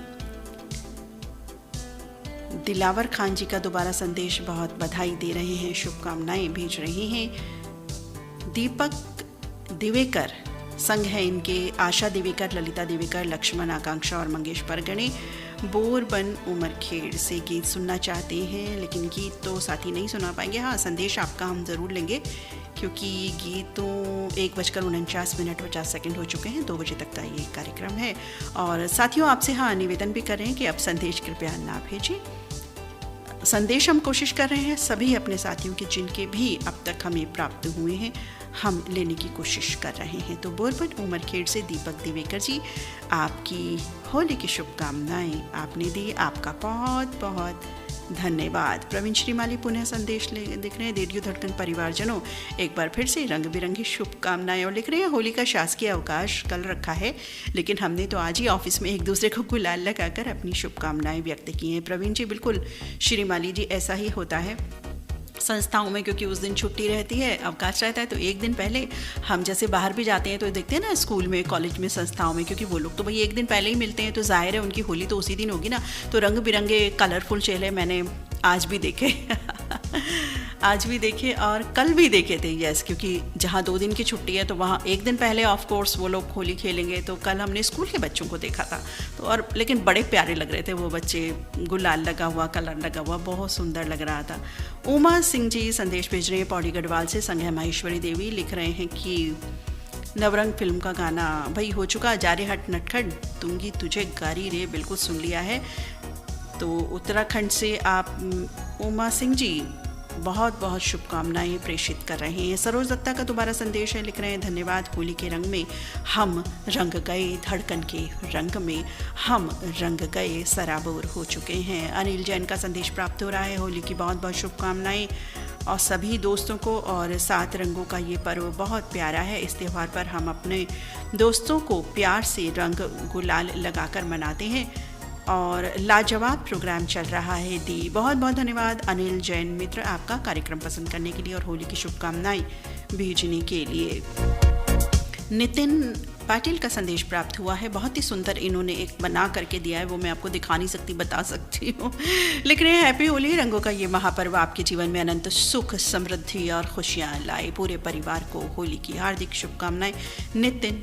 Speaker 1: दिलावर खान जी का दोबारा संदेश, बहुत बधाई दे रहे हैं, शुभकामनाएं भेज रहे हैं। दीपक दिवेकर, संग है इनके आशा दिवेकर, ललिता दिवेकर, लक्ष्मण, आकांक्षा और मंगेश परगणे, बोरबन उमरखेड़ से गीत सुनना चाहते हैं, लेकिन गीत तो साथी नहीं सुना पाएंगे। हाँ, संदेश आपका हम ज़रूर लेंगे, क्योंकि गीत तो 1:49 हो चुके हैं। 2 बजे तक का ये कार्यक्रम है। और साथियों, आपसे हाँ निवेदन भी कर रहे हैं कि अब संदेश कृपया ना भेजें। संदेश हम कोशिश कर रहे हैं सभी अपने साथियों के जिनके भी अब तक हमें प्राप्त हुए हैं, हम लेने की कोशिश कर रहे हैं। तो बोरबन उमरखेड़ से दीपक दिवेकर जी, आपकी होली की शुभकामनाएं आपने दी, आपका बहुत बहुत धन्यवाद। प्रवीण श्रीमाली पुनः संदेश लिख रहे हैं, रेडियो धड़कन परिवारजनों, एक बार फिर से रंग बिरंगी शुभकामनाएं। और लिख रहे हैं, होली का शासकीय अवकाश कल रखा है, लेकिन हमने तो आज ही ऑफिस में एक दूसरे को गुलाल लगाकर अपनी शुभकामनाएं व्यक्त की हैं। प्रवीण जी, बिल्कुल श्रीमाली जी, ऐसा ही होता है संस्थाओं में, क्योंकि उस दिन छुट्टी रहती है, अवकाश रहता है, तो एक दिन पहले हम जैसे बाहर भी जाते हैं तो देखते हैं ना, स्कूल में, कॉलेज में, संस्थाओं में, क्योंकि वो लोग तो भाई एक दिन पहले ही मिलते हैं, तो जाहिर है उनकी होली तो उसी दिन होगी ना। तो रंग बिरंगे कलरफुल चेहरे मैंने आज भी देखे आज भी देखे और कल भी देखे थे। यस, क्योंकि जहाँ 2 दिन की छुट्टी है तो वहाँ एक दिन पहले ऑफ कोर्स वो लोग होली खेलेंगे। तो कल हमने स्कूल के बच्चों को देखा था, तो और लेकिन बड़े प्यारे लग रहे थे वो बच्चे, गुलाल लगा हुआ, कलर लगा हुआ, बहुत सुंदर लग रहा था। उमा सिंह जी संदेश भेज रहे हैं पौड़ी गढ़वाल से, संग है माहेश्वरी देवी। लिख रहे हैं कि नवरंग फिल्म का गाना भाई हो चुका, जारे हट नटखट दूंगी तुझे गारी रे, बिल्कुल सुन लिया है। तो उत्तराखंड से आप उमा सिंह जी बहुत बहुत शुभकामनाएं प्रेषित कर रहे हैं। सरोज दत्ता का दोबारा संदेश है, लिख रहे हैं, धन्यवाद, होली के रंग में हम रंग गए, धड़कन के रंग में हम रंग गए, सराबोर हो चुके हैं। अनिल जैन का संदेश प्राप्त हो रहा है, होली की बहुत बहुत शुभकामनाएं और सभी दोस्तों को। और 7 रंगों का ये पर्व बहुत प्यारा है, इस त्यौहार पर हम अपने दोस्तों को प्यार से रंग गुलाल लगाकर मनाते हैं। और लाजवाब प्रोग्राम चल रहा है दी, बहुत बहुत धन्यवाद अनिल जैन मित्र, आपका कार्यक्रम पसंद करने के लिए और होली की शुभकामनाएं भेजने के लिए। नितिन पाटिल का संदेश प्राप्त हुआ है, बहुत ही सुंदर इन्होंने एक बना करके दिया है, वो मैं आपको दिखा नहीं सकती, बता सकती हूँ। लिख रहे हैं, हैप्पी होली, रंगों का ये महापर्व आपके जीवन में अनंत सुख, समृद्धि और खुशियाँ लाए, पूरे परिवार को होली की हार्दिक शुभकामनाएं। नितिन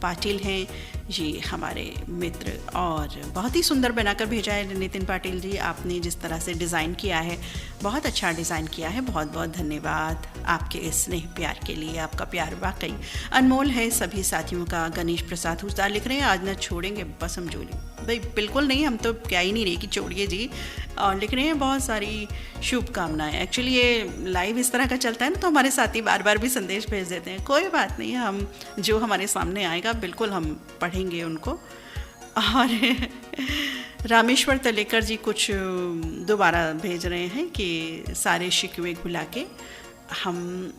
Speaker 1: पाटिल हैं, ये हमारे मित्र, और बहुत ही सुंदर बनाकर भेजा है नितिन पाटिल जी। आपने जिस तरह से डिज़ाइन किया है, बहुत अच्छा डिज़ाइन किया है। बहुत बहुत धन्यवाद आपके इस स्नेह प्यार के लिए। आपका प्यार वाकई अनमोल है। सभी साथियों का गणेश प्रसाद हुसदार लिख रहे हैं, आज न छोड़ेंगे बस हम जोली। भाई बिल्कुल नहीं, हम तो क्या ही नहीं रहे कि छोड़िए जी। और लिख रहे हैं बहुत सारी शुभकामनाएं। एक्चुअली ये लाइव इस तरह का चलता है ना, तो हमारे साथी बार बार भी संदेश भेज देते हैं। कोई बात नहीं, हम जो हमारे सामने आएगा बिल्कुल हम पढ़ेंगे उनको। और रामेश्वर तलेकर जी कुछ दोबारा भेज रहे हैं कि सारे शिकवे भुला के हम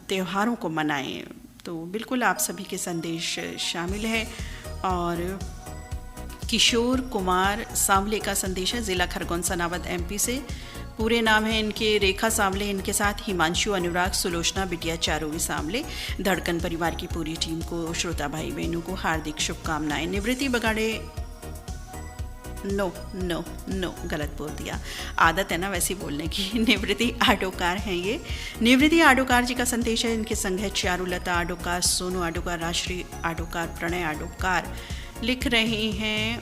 Speaker 1: त्योहारों को मनाएं। तो बिल्कुल आप सभी के संदेश शामिल है। और किशोर कुमार सांवले का संदेश है, ज़िला खरगोन सनावद MP से। पूरे नाम है इनके रेखा सांवले, इनके साथ हिमांशु, अनुराग, सुलोचना, बिटिया चारों सांवले। धड़कन परिवार की पूरी टीम को, श्रोता भाई बहनों को हार्दिक शुभकामनाएं। निवृत्ति बगाड़े, नो गलत बोल दिया, आदत है ना वैसी बोलने की। निवृत्ति आडोकार हैं ये। निवृत्ति आडोकार जी का संदेश है, इनके संग है चारुलता आडोकार, सोनू आडोकार, राजश्री आडोकार, प्रणय आडोकार। लिख रहे हैं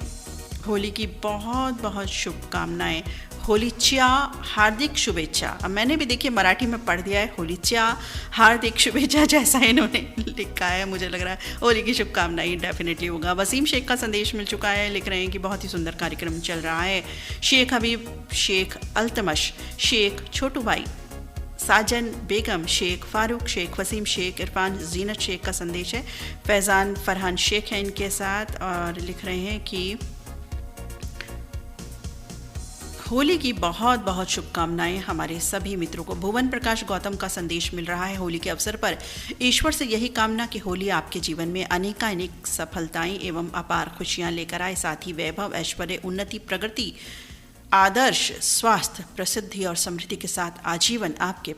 Speaker 1: होली की बहुत बहुत शुभकामनाएं। होलीच्या हार्दिक शुभेच्छा। अब मैंने भी देखिए मराठी में पढ़ दिया है होलीच्या हार्दिक शुभेच्छा, जैसा इन्होंने लिखा है। मुझे लग रहा है होली की शुभकामनाएं डेफिनेटली होगा। वसीम शेख का संदेश मिल चुका है, लिख रहे हैं कि बहुत ही सुंदर कार्यक्रम चल रहा है। शेख हबीब, शेख अल्तमश, शेख छोटू भाई, साजन बेगम, शेख फारूक, शेख वसीम शेख, इरफान, जीनत शेख का संदेश है। फैज़ान फरहान शेख हैं इनके साथ, और लिख रहे हैं कि होली की बहुत बहुत शुभकामनाएं हमारे सभी मित्रों को। भुवन प्रकाश गौतम का संदेश मिल रहा है, होली के अवसर पर ईश्वर से यही कामना कि होली आपके जीवन में अनेकानेक सफलताएं एवं अपार खुशियां लेकर आए। साथ ही वैभव, ऐश्वर्य, उन्नति, प्रगति, आदर्श, स्वास्थ्य, प्रसिद्धि और समृद्धि के साथ आजीवन आपके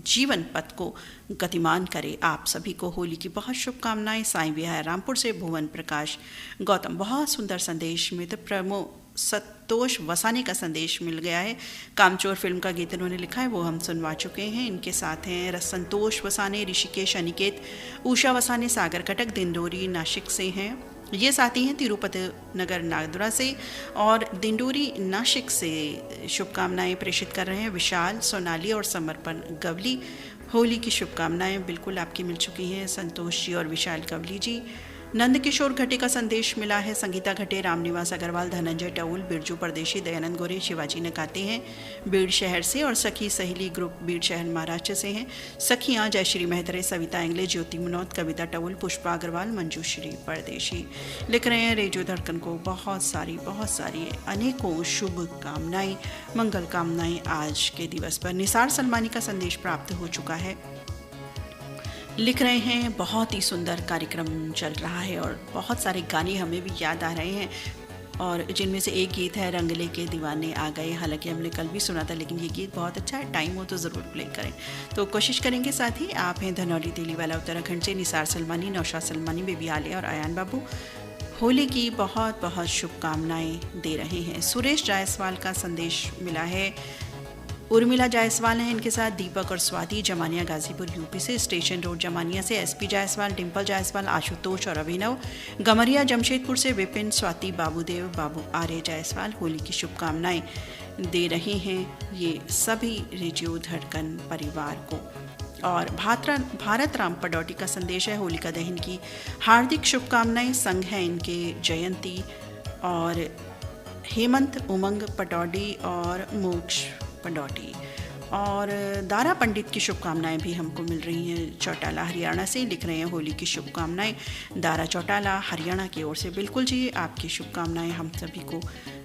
Speaker 1: जीवन पथ को गतिमान करे। आप सभी को होली की बहुत शुभकामनाएं। साईं विहार रामपुर से भुवन प्रकाश गौतम। बहुत सुंदर संदेश। मित्र प्रमो संतोष वसाने का संदेश मिल गया है। कामचोर फिल्म का गीत इन्होंने लिखा है, वो हम सुनवा चुके हैं। इनके साथ हैं संतोष वसाने, ऋषिकेश अनिकेत, उषा वसाने, सागर कटक, दिंडोरी नासिक से हैं। ये साथी हैं तिरुपति नगर नागदुरा से, और दिंडोरी नासिक से शुभकामनाएं प्रेषित कर रहे हैं विशाल, सोनाली और समर्पण गवली। होली की शुभकामनाएं बिल्कुल आपकी मिल चुकी हैं संतोष जी और विशाल गवली जी। नंदकिशोर घटे का संदेश मिला है, संगीता घटे, रामनिवास अग्रवाल, धनंजय टाउल, बिरजू परदेशी, दयानंद गोरे, शिवाजी नकाते हैं बीड़ शहर से, और सखी सहेली ग्रुप बीड़ शहर महाराष्ट्र से हैं। सखियाँ जयश्री मेहतरे, सविता एंगले, ज्योति मनोद, कविता टाउल, पुष्पा अग्रवाल, मंजूश्री परदेशी। लिख रहे हैं रेडियो धड़कन को बहुत सारी अनेकों शुभकामनाएं, मंगल कामनाएं आज के दिवस पर। निसार सलमानी का संदेश प्राप्त हो चुका है। लिख रहे हैं बहुत ही सुंदर कार्यक्रम चल रहा है और बहुत सारे गाने हमें भी याद आ रहे हैं, और जिनमें से एक गीत है रंगले के दीवाने आ गए। हालांकि हमने कल भी सुना था, लेकिन ये गीत बहुत अच्छा है, टाइम हो तो ज़रूर प्ले करें। तो कोशिश करेंगे। साथ ही आप हैं धनौली तेलीवाला उत्तराखंड से निसार सलमानी, नौशाद सलमानी, बेबी आलिया और आयान बाबू। होली की बहुत बहुत शुभकामनाएं दे रहे हैं। सुरेश जायसवाल का संदेश मिला है, उर्मिला जायसवाल हैं इनके साथ, दीपक और स्वाति, जमानिया गाजीपुर यूपी से, स्टेशन रोड जमानिया से SP जायसवाल, डिम्पल जायसवाल, आशुतोष और अभिनव, गमरिया जमशेदपुर से विपिन, स्वाति, बाबूदेव, बाबू आर्य जायसवाल होली की शुभकामनाएं दे रहे हैं ये सभी रेडियो धड़कन परिवार को। और भारत राम पडौटी का संदेश है, होलिका दहन की हार्दिक शुभकामनाएं। संग है इनके जयंती और हेमंत, उमंग पटौडी और मोक्ष पंडौटी, और दारा पंडित की शुभकामनाएं भी हमको मिल रही हैं चौटाला हरियाणा से। लिख रहे हैं होली की शुभकामनाएं दारा चौटाला हरियाणा की ओर से। बिल्कुल जी, आपकी शुभकामनाएं हम सभी को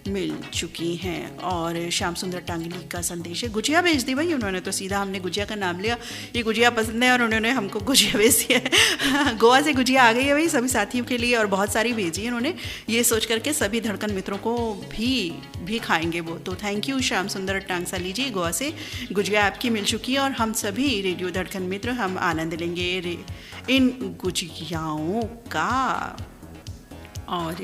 Speaker 1: मिल चुकी हैं। और श्याम सुंदर टांगली का संदेश है, गुजिया भेज दी भाई उन्होंने, तो सीधा हमने गुजिया का नाम लिया, ये गुजिया पसंद है और उन्होंने हमको गुजिया भेज दिया है। गोवा से गुजिया आ गई है भाई सभी साथियों के लिए, और बहुत सारी भेजी है उन्होंने, ये सोच करके सभी धड़कन मित्रों को भी खाएंगे वो। तो थैंक यू श्याम सुंदर टांगसाली जी, गोवा से गुजिया आपकी मिल चुकी है, और हम सभी रेडियो धड़कन मित्र हम आनंद लेंगे इन गुजियाओं का। और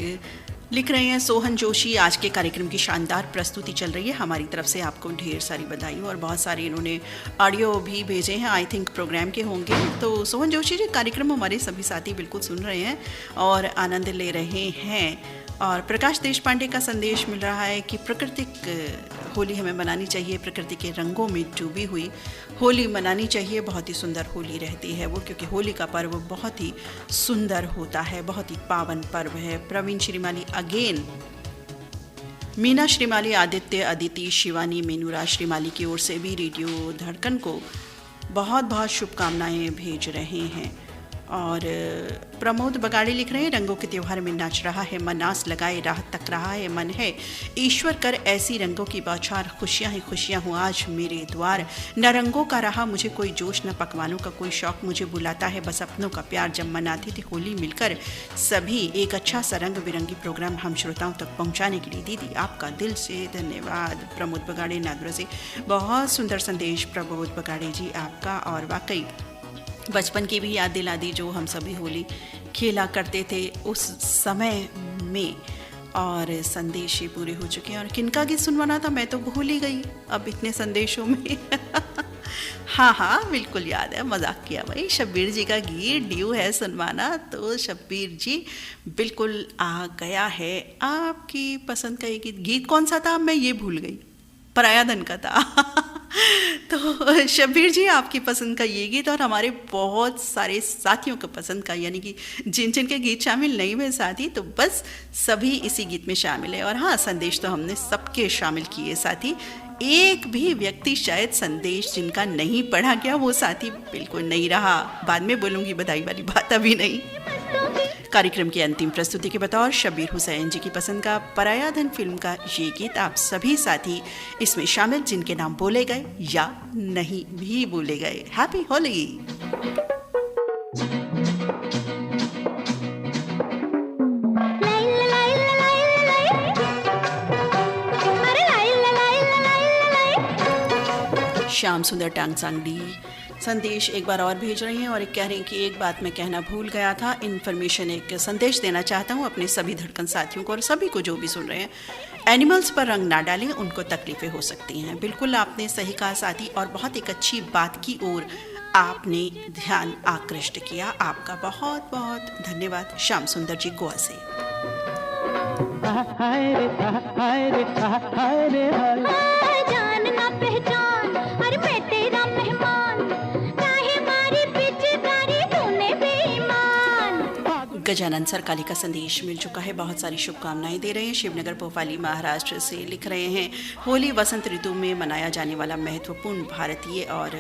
Speaker 1: लिख रहे हैं सोहन जोशी। आज के कार्यक्रम की शानदार प्रस्तुति चल रही है, हमारी तरफ से आपको ढेर सारी बधाई। और बहुत सारे इन्होंने ऑडियो भी भेजे हैं, आई थिंक प्रोग्राम के होंगे। तो सोहन जोशी जी, कार्यक्रम हमारे सभी साथी बिल्कुल सुन रहे हैं और आनंद ले रहे हैं। और प्रकाश देशपांडे का संदेश मिल रहा है कि प्राकृतिक होली हमें मनानी चाहिए, प्रकृति के रंगों में डूबी हुई होली मनानी चाहिए। बहुत ही सुंदर होली रहती है वो, क्योंकि होली का पर्व बहुत ही सुंदर होता है, बहुत ही पावन पर्व है। प्रवीण श्रीमाली अगेन, मीना श्रीमाली, आदित्य, अदिति, शिवानी, मेनूरा श्रीमाली की ओर से भी रेडियो धड़कन को बहुत बहुत शुभकामनाएं भेज रहे हैं। और प्रमोद बगाड़ी लिख रहे हैं, रंगों के त्योहार में नाच रहा है मन, आस लगाए राह तक रहा है मन है, ईश्वर कर ऐसी रंगों की बौछार, खुशियां ही खुशियां हूँ आज मेरे द्वार। न रंगों का रहा मुझे कोई जोश, न पकवानों का कोई शौक, मुझे बुलाता है बस अपनों का प्यार। जब मनाती थी होली मिलकर सभी, एक अच्छा सा रंग बिरंगी प्रोग्राम हम श्रोताओं तक पहुँचाने के लिए दीदी आपका दिल से धन्यवाद। प्रमोद बगाड़े नादुरा से बहुत सुंदर संदेश प्रमोद बगाड़े जी आपका। और वाकई बचपन की भी याद दिला दी, जो हम सभी होली खेला करते थे उस समय में। और संदेश ये पूरे हो चुके हैं। और किनका गीत सुनवाना था मैं तो भूल ही गई अब इतने संदेशों में। हाँ बिल्कुल याद है, मजाक किया भाई। शब्बीर जी का गीत ड्यू है सुनवाना, तो शब्बीर जी बिल्कुल आ गया है आपकी पसंद का ये गीत कौन सा था मैं ये भूल गई, पराया धन का था। तो शब्बीर जी आपकी पसंद का ये गीत और हमारे बहुत सारे साथियों को पसंद का, यानी कि जिन जिन के गीत शामिल नहीं हुए साथी, तो बस सभी इसी गीत में शामिल है। और हाँ, संदेश तो हमने सबके शामिल किए साथी, एक भी व्यक्ति शायद संदेश जिनका नहीं पढ़ा गया वो साथी बिल्कुल नहीं रहा। बाद में बोलूँगी बधाई वाली बात, अभी नहीं। कार्यक्रम की अंतिम प्रस्तुति के बतौर शब्बीर हुसैन जी की पसंद का पराया धन फिल्म का ये गीत आप सभी साथी इसमें शामिल जिनके नाम बोले गए या नहीं भी बोले गए। हैप्पी होली। श्याम सुंदर टांग सांगडी संदेश एक बार और भेज रही हैं और एक कह रही हैं कि एक बात मैं कहना भूल गया था, इन्फॉर्मेशन एक संदेश देना चाहता हूँ अपने सभी धड़कन साथियों को और सभी को जो भी सुन रहे हैं। एनिमल्स पर रंग ना डालें, उनको तकलीफें हो सकती हैं। बिल्कुल आपने सही कहा साथी, और बहुत एक अच्छी बात की ओर आपने ध्यान आकृष्ट किया। आपका बहुत बहुत धन्यवाद। श्याम सुंदर जी गोवा से। गजानन सरकाली का संदेश मिल चुका है, बहुत सारी शुभकामनाएं दे रहे हैं। शिवनगर भोपाली महाराष्ट्र से लिख रहे हैं, होली वसंत ऋतु में मनाया जाने वाला महत्वपूर्ण भारतीय और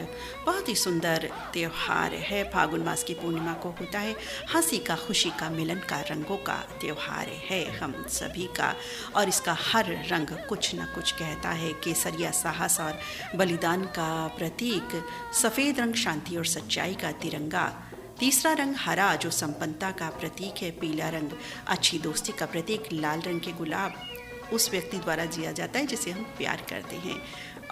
Speaker 1: बहुत ही सुंदर त्यौहार है। फागुन मास की पूर्णिमा को होता है हंसी का, खुशी का, मिलन का, रंगों का त्यौहार है हम सभी का। और इसका हर रंग कुछ न कुछ कहता है। केसरिया साहस और बलिदान का प्रतीक, सफ़ेद रंग शांति और सच्चाई का तिरंगा, तीसरा रंग हरा जो संपन्नता का प्रतीक है, पीला रंग अच्छी दोस्ती का प्रतीक, लाल रंग के गुलाब उस व्यक्ति द्वारा जिया जाता है जिसे हम प्यार करते हैं।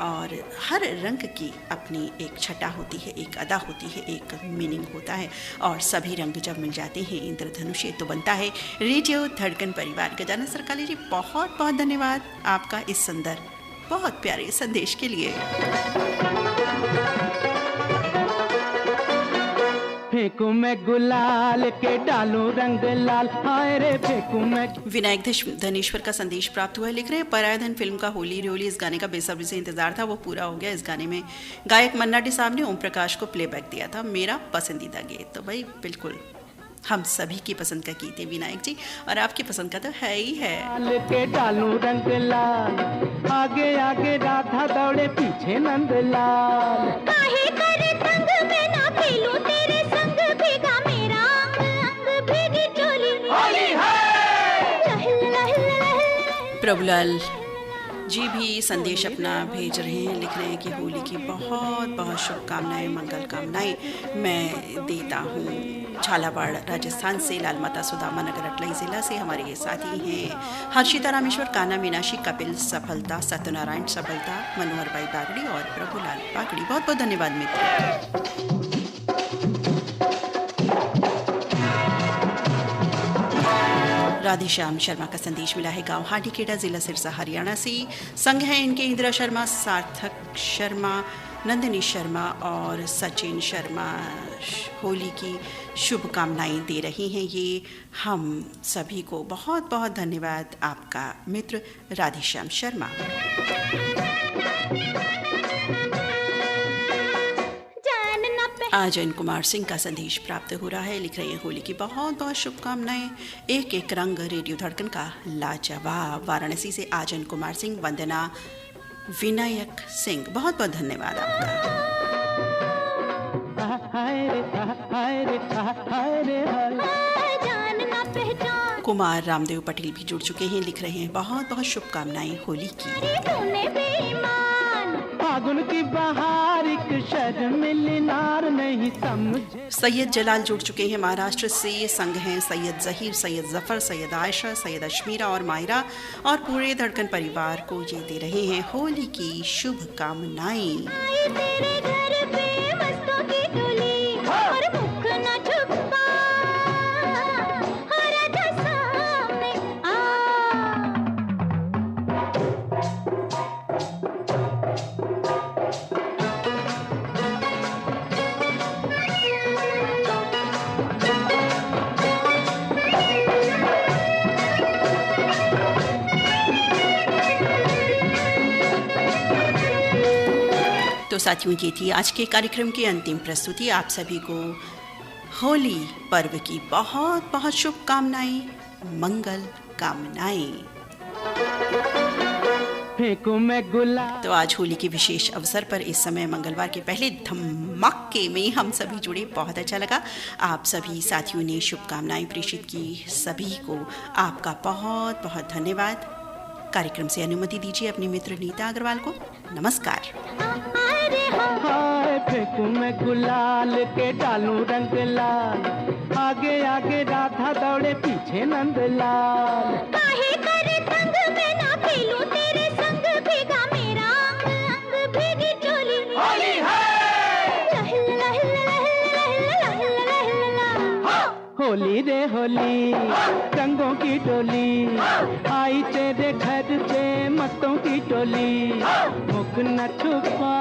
Speaker 1: और हर रंग की अपनी एक छटा होती है, एक अदा होती है, एक मीनिंग होता है। और सभी रंग जब मिल जाते हैं इंद्रधनुष, तो बनता है रेडियो धड़कन परिवार। गजानन सरकाली जी बहुत बहुत धन्यवाद आपका इस सुंदर बहुत प्यारे संदेश के लिए।
Speaker 2: फेंकू मैं गुलाल के डालूं रंग लाल, हाय रे फेंकू मैं।
Speaker 1: विनायक धनेश्वर का संदेश प्राप्त हुआ है, लिख रहे हैं पराया धन फिल्म का होली रे होली इस गाने का बेसब्री से इंतजार था, वो पूरा हो गया। इस गाने में गायक मन्ना डे साहब ने ओम प्रकाश को प्लेबैक दिया था, मेरा पसंदीदा गीत। तो भाई बिल्कुल हम सभी की पसंद का गीत है विनायक जी, और आपकी पसंद का तो है ही है।
Speaker 2: लाल के डालूं रंग लाल, आगे आगे राधा दौड़े पीछे नंद लाल।
Speaker 3: काहे करे संग में ना खेलूं तेरे संग, भीगा मेरा अंग भीगी चोली। होली है।
Speaker 1: प्रभुलाल जी भी संदेश अपना भेज रहे हैं, लिख रहे हैं कि होली की बहुत बहुत शुभकामनाएं, मंगल कामनाएं मैं देता हूँ। झालावाड़ राजस्थान से लाल माता सुदामा नगर अटलाई जिला से हमारे ये साथी हैं हर्षिता रामेश्वर, काना मीनाक्षी, कपिल सफलता, सत्यनारायण सफलता, मनोहर भाई बागड़ी और प्रभुलाल बागड़ी। बहुत बहुत धन्यवाद मित्र। राधेश्याम शर्मा का संदेश मिला है गांव हाडीकेटा, जिला सिरसा, हरियाणा से। संग है इनके इंदिरा शर्मा, सार्थक शर्मा, नंदिनी शर्मा और सचिन शर्मा। होली की शुभकामनाएं दे रही हैं ये हम सभी को। बहुत बहुत धन्यवाद आपका मित्र राधेश्याम शर्मा। आजन कुमार सिंह का संदेश प्राप्त हो रहा है। लिख रहे हैं होली की बहुत बहुत शुभकामनाएं। एक एक रंग रेडियो धड़कन का लाजवाब। वाराणसी से आजन कुमार सिंह, वंदना, विनायक सिंह, बहुत बहुत धन्यवाद आपका। कुमार रामदेव पटेल भी जुड़ चुके हैं। लिख रहे हैं बहुत बहुत शुभकामनाएं होली की।
Speaker 2: फागुन की बहार एक शर्मिलनार नहीं समझे।
Speaker 1: सैयद जलाल जुड़ चुके हैं महाराष्ट्र से। संग हैं सैयद जहीर, सैयद जफर, सैयद आयशा, सैयद अशमीरा और मायरा और पूरे धड़कन परिवार को ये दे रहे हैं होली की शुभकामनाएं। तो साथियों, ये थी आज के कार्यक्रम की अंतिम प्रस्तुति। आप सभी को होली पर्व की बहुत बहुत शुभकामनाएं, मंगल कामनाएं। तो आज होली के विशेष अवसर पर इस समय मंगलवार के पहले धमाके में हम सभी जुड़े, बहुत अच्छा लगा। आप सभी साथियों ने शुभकामनाएं प्रेषित की, सभी को आपका बहुत बहुत धन्यवाद। कार्यक्रम से अनुमति दीजिए अपनी मित्र नीता अग्रवाल को। नमस्कार।
Speaker 2: फेंकू मैं गुलाल के डालू रंग लाल, आगे आगे राधा दौड़े पीछे नंदलाल।
Speaker 3: काहे करे तंग मैं ना खेलूं तेरे संग, भीगा मेरा अंग अंग भीगी चोली। होली है
Speaker 2: होली रे होली, रंगों की टोली आई तेरे घर से, मस्तों की टोली मुख न छुपा।